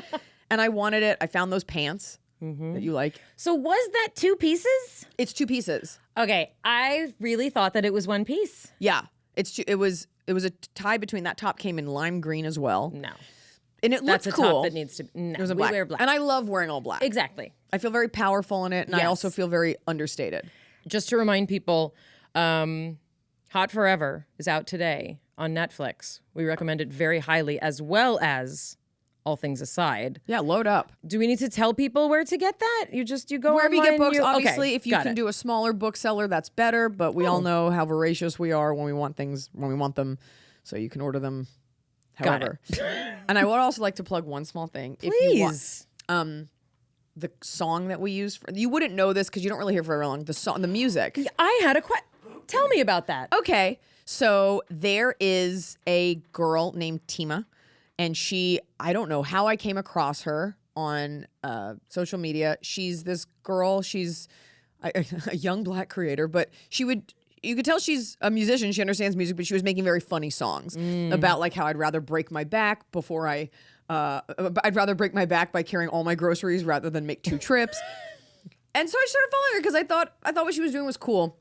And I wanted it. I found those pants that you like. So was that 2 pieces? It's 2 pieces. Okay, I really thought that it was 1 piece. Yeah, it was a tie between that top came in lime green as well. No. And it That's looked a cool. top that needs to no, It was in we black. wear black. And I love wearing all black. Exactly. I feel very powerful in it, and I Yes. also feel very understated. Just to remind people, Hot Forever is out today on Netflix. We recommend it very highly, as well as All Things Aside. Yeah, load up. Do we need to tell people where to get that? You go Wherever you online, get books, obviously, okay, if you got can it. do a smaller bookseller, that's better. But we all know how voracious we are when we want things, when we want them. So you can order them Got however. And I would also like to plug one small thing. Please. If you want, the song that we use, you wouldn't know this because you don't really hear for very long. The music. I had a question. Tell me about that. Okay. So there is a girl named Tima, and I don't know how I came across her on social media. She's this girl. She's a young black creator, but you could tell she's a musician. She understands music, but she was making very funny songs about like how I'd rather break my back before I'd rather break my back by carrying all my groceries rather than make 2 trips. And so I started following her because I thought what she was doing was cool.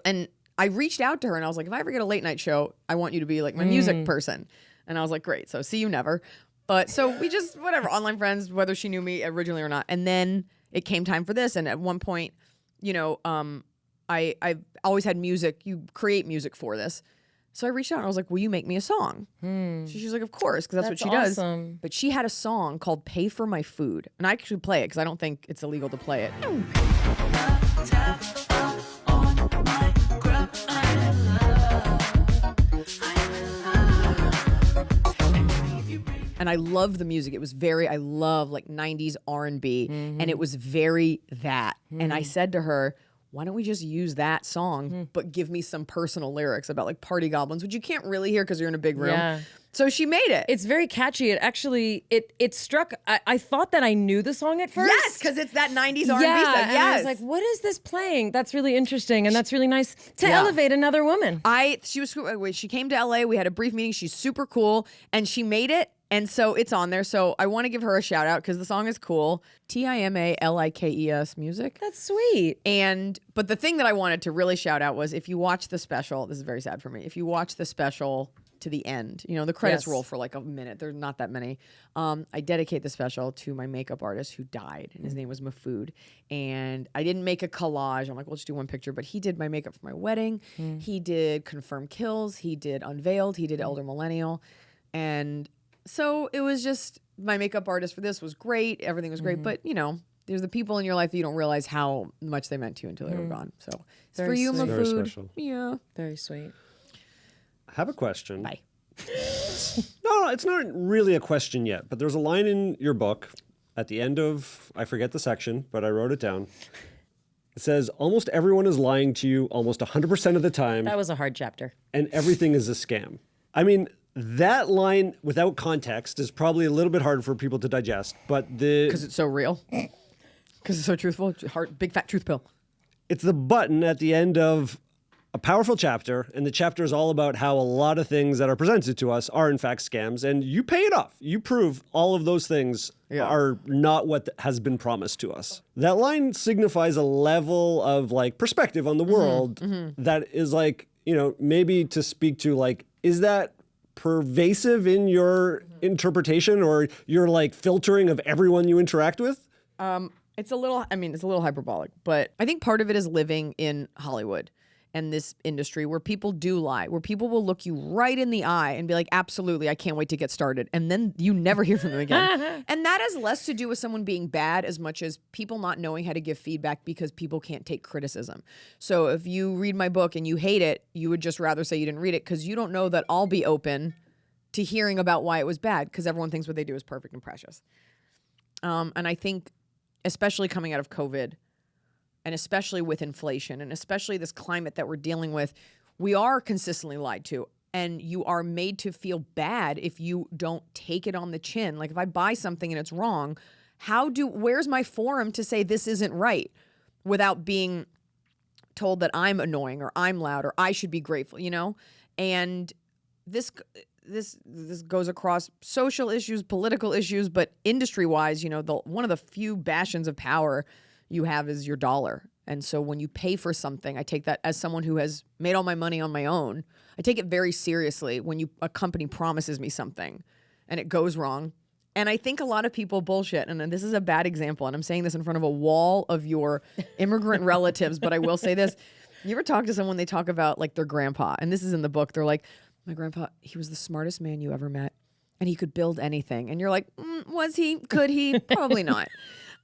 And I reached out to her and I was like, if I ever get a late night show, I want you to be like my music person. And I was like, great. So see you never. But so we just, whatever, online friends, whether she knew me originally or not. And then it came time for this. And at one point, I've always had music. You create music for this. So I reached out and I was like, will you make me a song? So she's like, of course, because that's what she does. awesome. But she had a song called Pay for My Food. And I actually play it because I don't think it's illegal to play it. And I love the music. It was I love like 90s R&B. And it was very that. And I said to her, why don't we just use that song, but give me some personal lyrics about like party goblins, which you can't really hear because you're in a big room. Yeah. So she made it. It's very catchy. It actually, it struck, I thought that I knew the song at first. Yes, because it's that 90s R&B Yeah, stuff. and Yes. I was like, what is this playing? That's really interesting, and that's really nice to elevate another woman. She came to LA. We had a brief meeting. She's super cool, and she made it. And so it's on there. So I want to give her a shout out because the song is cool. TIMALIKES music. That's sweet. But the thing that I wanted to really shout out was if you watch the special, this is very sad for me. If you watch the special to the end, the credits Yes. roll for like a minute. There's not that many. I dedicate the special to my makeup artist who died, and his name was Mafood. And I didn't make a collage. I'm like, we'll just do one picture. But he did my makeup for my wedding. He did Confirmed Kills. He did Unveiled. He did Elder Millennial. And so it was just, my makeup artist for this was great. Everything was great. But, there's the people in your life that you don't realize how much they meant to you until they were gone. So it's Very for you, sweet. Very Mafood. special. Yeah. Very sweet. I have a question. Bye. No, it's not really a question yet, but there's a line in your book at the end of, I forget the section, but I wrote it down. It says, almost everyone is lying to you almost 100% of the time, That was a hard chapter. and everything is a scam. I mean, that line without context is probably a little bit hard for people to digest, but Because it's so real. Because it's so truthful. Big fat truth pill. it's the button at the end of a powerful chapter, and the chapter is all about how a lot of things that are presented to us are in fact scams, and you pay it off. You prove all of those things are not what has been promised to us. That line signifies a level of like perspective on the world that is like, you know, maybe to speak to like, is that pervasive in your interpretation or your like filtering of everyone you interact with? It's a little hyperbolic, but I think part of it is living in Hollywood and this industry where people do lie, where people will look you right in the eye and be like, absolutely, I can't wait to get started. And then you never hear from them again. And that has less to do with someone being bad as much as people not knowing how to give feedback because people can't take criticism. So if you read my book and you hate it, you would just rather say you didn't read it because you don't know that I'll be open to hearing about why it was bad because everyone thinks what they do is perfect and precious. And I think, especially coming out of COVID, and especially with inflation, and especially this climate that we're dealing with, we are consistently lied to. And you are made to feel bad if you don't take it on the chin. Like if I buy something and it's wrong, where's my forum to say this isn't right without being told that I'm annoying or I'm loud or I should be grateful, you know? And this goes across social issues, political issues, but industry-wise, you know, one of the few bastions of power you have is your dollar. And so when you pay for something, I take that as someone who has made all my money on my own. I take it very seriously when a company promises me something and it goes wrong. And I think a lot of people bullshit. And this is a bad example. And I'm saying this in front of a wall of your immigrant relatives. But I will say this. You ever talk to someone, they talk about like their grandpa, and this is in the book. They're like, my grandpa, he was the smartest man you ever met. And he could build anything. And you're like, was he? Could he? Probably not.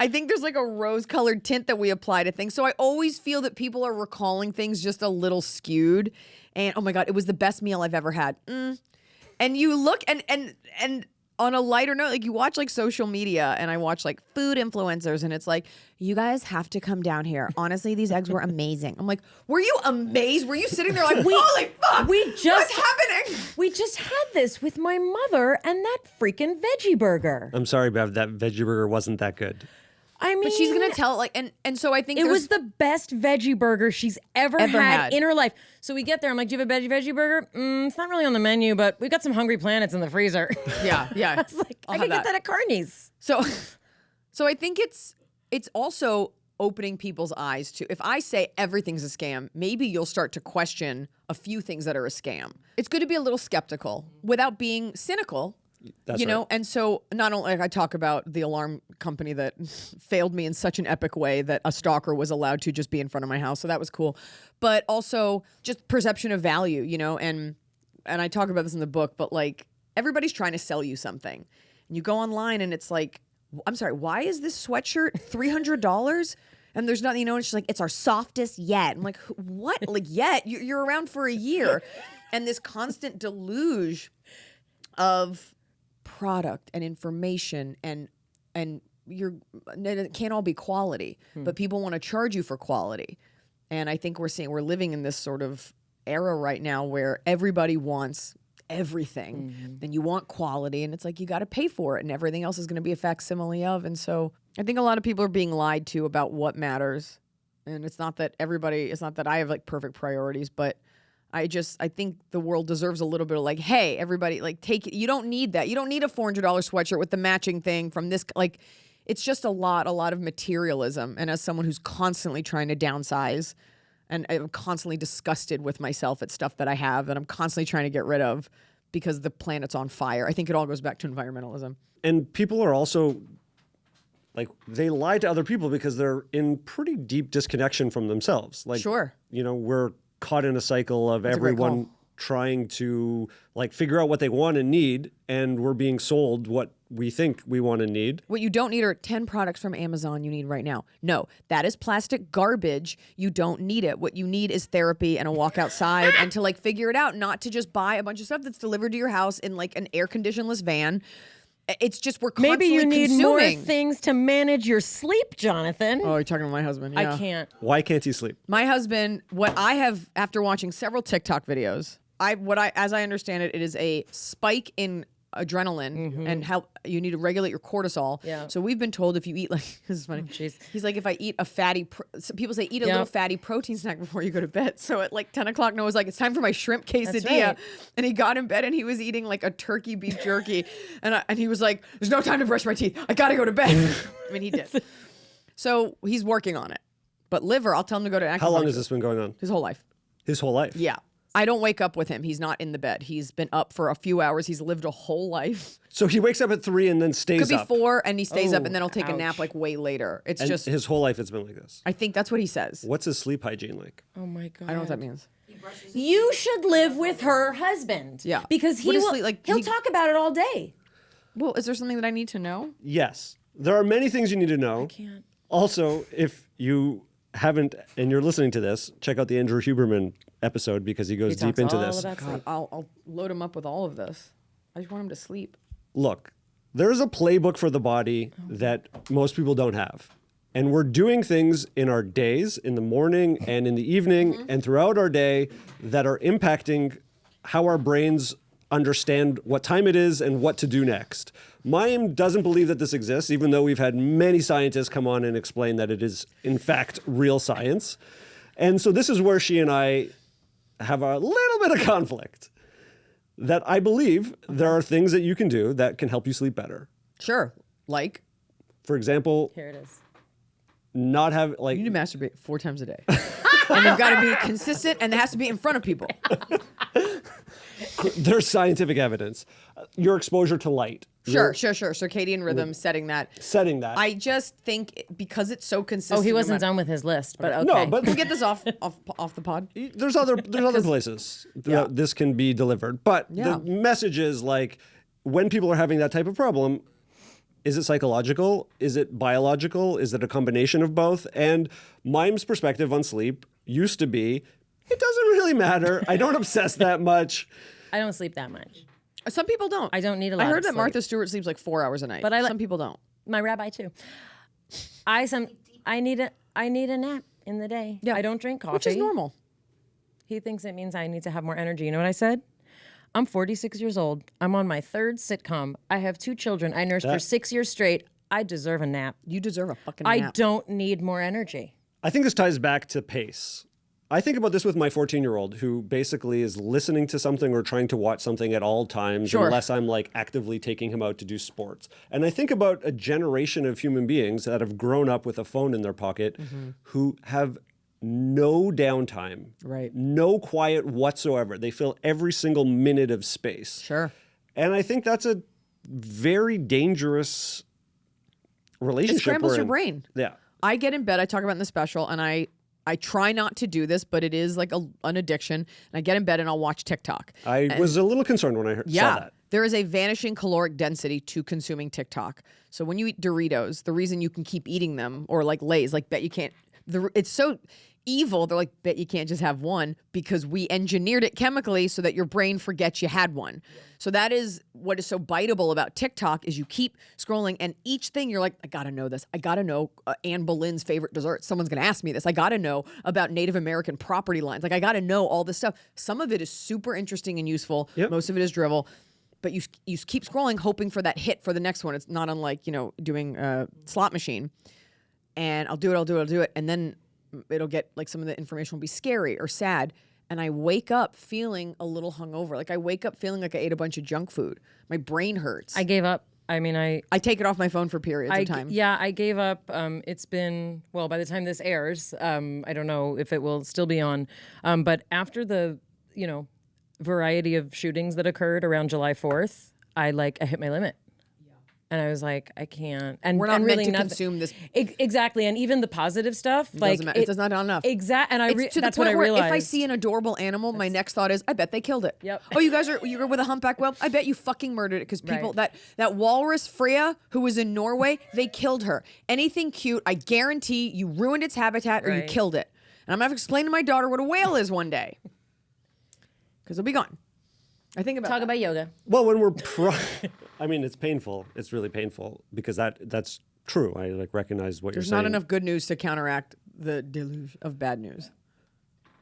I think there's like a rose-colored tint that we apply to things. So I always feel that people are recalling things just a little skewed. And oh my God, it was the best meal I've ever had. And you look and on a lighter note, like you watch like social media and I watch like food influencers and it's like, you guys have to come down here. Honestly, these eggs were amazing. I'm like, were you amazed? Were you sitting there like, holy fuck, what's happening? We just had this with my mother and that freaking veggie burger. I'm sorry, Bev, that veggie burger wasn't that good. I mean, but she's gonna tell like, and so I think it was the best veggie burger she's ever had in her life. So we get there, I'm like, do you have a veggie burger? It's not really on the menu, but we've got some Hungry Planets in the freezer. Yeah. I was like, I could get that at Carney's. So I think it's also opening people's eyes to, if I say everything's a scam, maybe you'll start to question a few things that are a scam. It's good to be a little skeptical without being cynical. That's you know, right. and so not only like I talk about the alarm company that failed me in such an epic way that a stalker was allowed to just be in front of my house, so that was cool. But also just perception of value, you know, and I talk about this in the book, but like everybody's trying to sell you something. And you go online and it's like, I'm sorry, why is this sweatshirt $300? And there's nothing, you know, and she's like, it's our softest yet. I'm like, what? Like yet? You're around for a year. And this constant deluge of product and information and it can't all be quality, but people want to charge you for quality. And I think we're living in this sort of era right now where everybody wants everything and you want quality and it's like you got to pay for it and everything else is going to be a facsimile of. And so I think a lot of people are being lied to about what matters. And it's not that I have like perfect priorities, but I think the world deserves a little bit of like, hey, everybody, like take it. You don't need that. You don't need a $400 sweatshirt with the matching thing from this. Like, it's just a lot of materialism. And as someone who's constantly trying to downsize and I'm constantly disgusted with myself at stuff that I have that I'm constantly trying to get rid of because the planet's on fire. I think it all goes back to environmentalism. And people are also like, they lie to other people because they're in pretty deep disconnection from themselves. Like, Sure. You know, we're caught in a cycle of everyone trying to like figure out what they want and need, and we're being sold what we think we want and need. What you don't need are 10 products from Amazon you need right now. No, that is plastic garbage. You don't need it. What you need is therapy and a walk outside and to like figure it out, not to just buy a bunch of stuff that's delivered to your house in like an air conditionless van It's just we're Maybe constantly you need more consuming. things to manage your sleep, Jonathan. Oh, you're talking to my husband. Yeah. I can't. Why can't he sleep? My husband, what I have after watching several TikTok videos, as I understand it, it is a spike in adrenaline and how you need to regulate your cortisol. Yeah. So we've been told if you eat this is funny. He's like, if I eat a fatty, some people say eat a little fatty protein snack before you go to bed. So at like 10 o'clock, Noah's like, it's time for my shrimp quesadilla. right. And he got in bed and he was eating like a turkey beef jerky. and he was like, there's no time to brush my teeth. I got to go to bed. I mean, he did. So he's working on it. But liver, I'll tell him to go to acupuncture. How long has this been going on? His whole life. His whole life? Yeah. I don't wake up with him. He's not in the bed. He's been up for a few hours. He's lived a whole life. So he wakes up at 3 and then stays Could be up. 4 and he stays up Oh, and then he'll take a nap ouch. like way later. It's And just, his whole life it's been like this. I think that's what he says. What's his sleep hygiene like? Oh my God. I don't know what that means. You should live with her husband. Yeah. Because he What is will. sleep- like, he'll he- talk about it all day. Well, is there something that I need to know? Yes. There are many things you need to know. Can't. Also, if you haven't and you're listening to this, check out the Andrew Huberman episode because he goes deep talks into all this. about God, I'll load him up with all of this. I just want him to sleep. Look, there's a playbook for the body that most people don't have. And we're doing things in our days, in the morning and in the evening and throughout our day that are impacting how our brains understand what time it is and what to do next. Mayim doesn't believe that this exists, even though we've had many scientists come on and explain that it is, in fact, real science. And so this is where she and I have a little bit of conflict. That I believe there are things that you can do that can help you sleep better. Sure. Like, For example, Here it is. not have like you need to masturbate 4 times a day. And they've got to be consistent and it has to be in front of people. there's scientific evidence. Your exposure to light. Sure. Circadian rhythm, setting that. Setting that. I just think because it's so consistent. Oh, he no wasn't matter- done with his list, but okay. No, but We'll get this off the pod. there's other places that this can be delivered. But the message is like when people are having that type of problem, is it psychological? Is it biological? Is it a combination of both? And Mayim's perspective on sleep used to be, it doesn't really matter. I don't obsess that much. I don't sleep that much. Some people don't. I don't need a lot I heard of that sleep. Martha Stewart sleeps like 4 hours a night. But some people don't. My rabbi too. I need a nap in the day. Yeah. I don't drink coffee. Which is normal. He thinks it means I need to have more energy. You know what I said? I'm 46 years old. I'm on my 3rd sitcom. I have 2 children. I nursed for 6 years straight. I deserve a nap. You deserve a fucking I nap. don't need more energy. I think this ties back to pace. I think about this with my 14-year-old who basically is listening to something or trying to watch something at all times unless I'm like actively taking him out to do sports. And I think about a generation of human beings that have grown up with a phone in their pocket who have no downtime, Right. no quiet whatsoever. They fill every single minute of space. Sure. And I think that's a very dangerous relationship. It scrambles we're your in. brain. Yeah. I get in bed. I talk about it in the special, and I try not to do this, but it is like an addiction. And I get in bed and I'll watch TikTok. I was a little concerned when I saw that. There is a vanishing caloric density to consuming TikTok. So when you eat Doritos, the reason you can keep eating them, or like Lay's, like bet you can't. It's so evil. They're like, bet you can't just have one, because we engineered it chemically so that your brain forgets you had one. So that is what is so biteable about TikTok is you keep scrolling and each thing you're like, I gotta know this. I gotta know Anne Boleyn's favorite dessert. Someone's gonna ask me this. I gotta know about Native American property lines. Like I gotta know all this stuff. Some of it is super interesting and useful. Yep. Most of it is drivel. But you keep scrolling hoping for that hit for the next one. It's not unlike, doing a slot machine. And I'll do it. And then it'll get like some of the information will be scary or sad. And I wake up feeling a little hungover. Like I wake up feeling like I ate a bunch of junk food. My brain hurts. I gave up. I mean, I take it off my phone for periods of time. Yeah, I gave up. It's been, well, by the time this airs, I don't know if it will still be on. But after the, variety of shootings that occurred around July 4th, I hit my limit. And I was like, I can't. And We're not and meant really to consume this. Exactly. And even the positive stuff, Doesn't matter. It's not enough. Exactly. And It's to the that's what I point where realized. if I see an adorable animal, my next thought is, I bet they killed it. Yep. Oh, you're with a humpback whale? I bet you fucking murdered it because people, Right. that walrus Freya who was in Norway, they killed her. Anything cute, I guarantee you ruined its habitat or you Right. killed it. And I'm going to have to explain to my daughter what a whale is one day because it'll be gone. I think about Talk that. about yoga. Well, when we're I mean, it's painful. It's really painful because that's true. I like recognize what There's you're saying. not enough good news to counteract the deluge of bad news.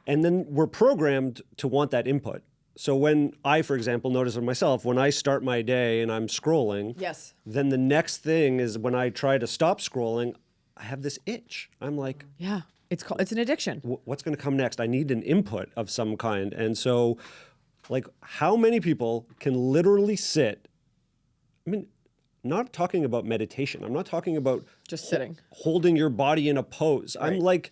And then we're programmed to want that input. So when I, for example, notice of myself, when I start my day and I'm scrolling, Yes. then the next thing is when I try to stop scrolling, I have this itch. I'm like, Yeah. It's an addiction. what's going to come next? I need an input of some kind. And so, like, how many people can literally sit? I mean, not talking about meditation. I'm not talking about Just sitting. holding your body in a pose. I'm like,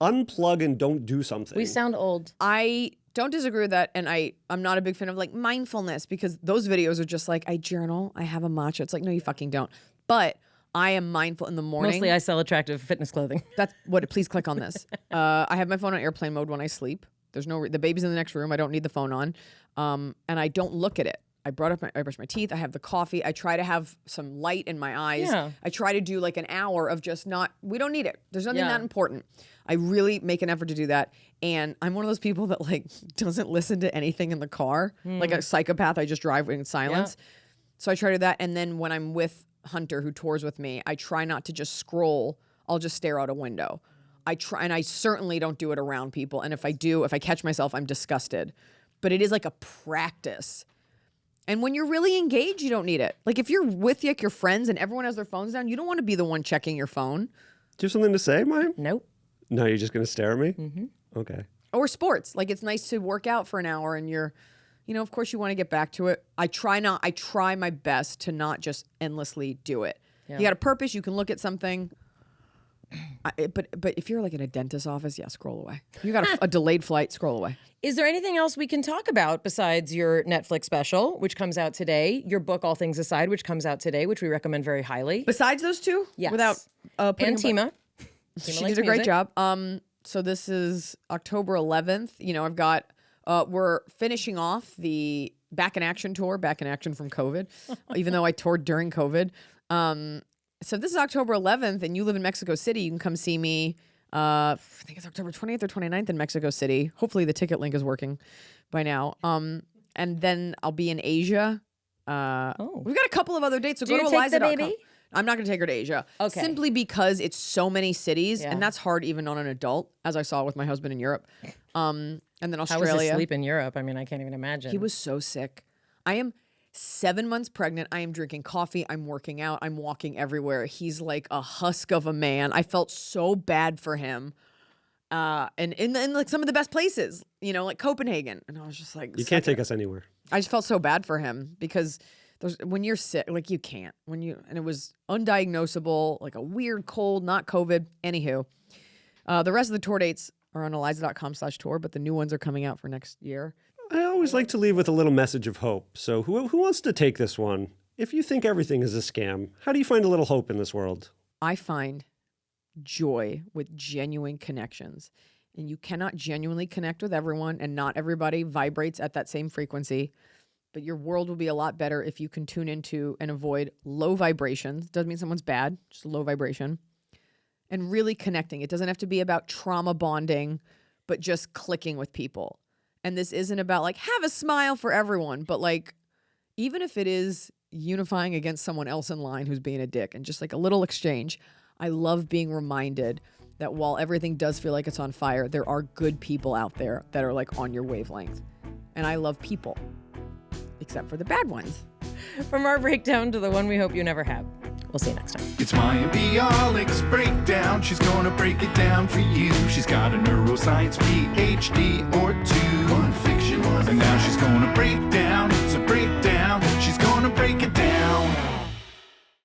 unplug and don't do something. We sound old. I don't disagree with that, and I'm not a big fan of like mindfulness because those videos are just like I journal, I have a matcha. It's like no, you fucking don't. But I am mindful in the morning. Mostly I sell attractive fitness clothing. That's what. Please click on this. I have my phone on airplane mode when I sleep. There's the baby's in the next room. I don't need the phone on, and I don't look at it. I brush my teeth. I have the coffee. I try to have some light in my eyes. Yeah. I try to do like an hour of just not. We don't need it. There's nothing Yeah. that important. I really make an effort to do that. And I'm one of those people that like doesn't listen to anything in the car. Like a psychopath. I just drive in silence. Yeah. So I try to do that. And then when I'm with Hunter, who tours with me, I try not to just scroll. I'll just stare out a window. I try, and I certainly don't do it around people. And if I do, if I catch myself, I'm disgusted. But it is like a practice. And when you're really engaged, you don't need it. Like if you're with like your friends and everyone has their phones down, you don't want to be the one checking your phone. Do you have something to say, Mayim? Nope. No, you're just going to stare at me? Mm-hmm. Okay. Or sports. Like it's nice to work out for an hour and you're, of course you want to get back to it. I try my best to not just endlessly do it. Yeah. You got a purpose, you can look at something. But if you're like in a dentist's office, yeah, scroll away. You got a delayed flight, scroll away. Is there anything else we can talk about besides your Netflix special, which comes out today, your book, All Things Aside, which comes out today, which we recommend very highly? Besides those two? Yes. Without putting And Tima. She did a great job. So this is October 11th. I've got, we're finishing off the Back in Action tour, Back in Action from COVID, even though I toured during COVID. So this is October 11th and you live in Mexico City, you can come see me. I think it's October 20th or 29th in Mexico City. Hopefully the ticket link is working by now. And then I'll be in Asia. We've got a couple of other dates. So Do go you to take Iliza.com. the baby? I'm not going to take her to Asia. Okay. Simply because it's so many cities, Yeah. and that's hard even on an adult, as I saw with my husband in Europe. And then How was Australia. his sleep in Europe? I mean, I can't even imagine. He was so sick. I am 7 months pregnant. I am drinking coffee. I'm working out. I'm walking everywhere. He's like a husk of a man. I felt so bad for him. And in like some of the best places, like Copenhagen. And I was just like, You can't take us anywhere. I just felt so bad for him because when you're sick, like you can't. And it was undiagnosable, like a weird cold, not COVID. Anywho, the rest of the tour dates are on Iliza.com/tour, but the new ones are coming out for next year. I always like to leave with a little message of hope. So who wants to take this one? If you think everything is a scam, how do you find a little hope in this world? I find joy with genuine connections. And you cannot genuinely connect with everyone, and not everybody vibrates at that same frequency. But your world will be a lot better if you can tune into and avoid low vibrations. Doesn't mean someone's bad, just a low vibration. And really connecting. It doesn't have to be about trauma bonding, but just clicking with people. And this isn't about like, have a smile for everyone, but like, even if it is unifying against someone else in line who's being a dick and just like a little exchange, I love being reminded that while everything does feel like it's on fire, there are good people out there that are like on your wavelength. And I love people, except for the bad ones. From our breakdown to the one we hope you never have. We'll see you next time. It's Mayim Bialik's breakdown. She's gonna break it down for you. She's got a neuroscience PhD or two. One fiction, and now she's gonna break down. It's a breakdown. She's gonna break it down.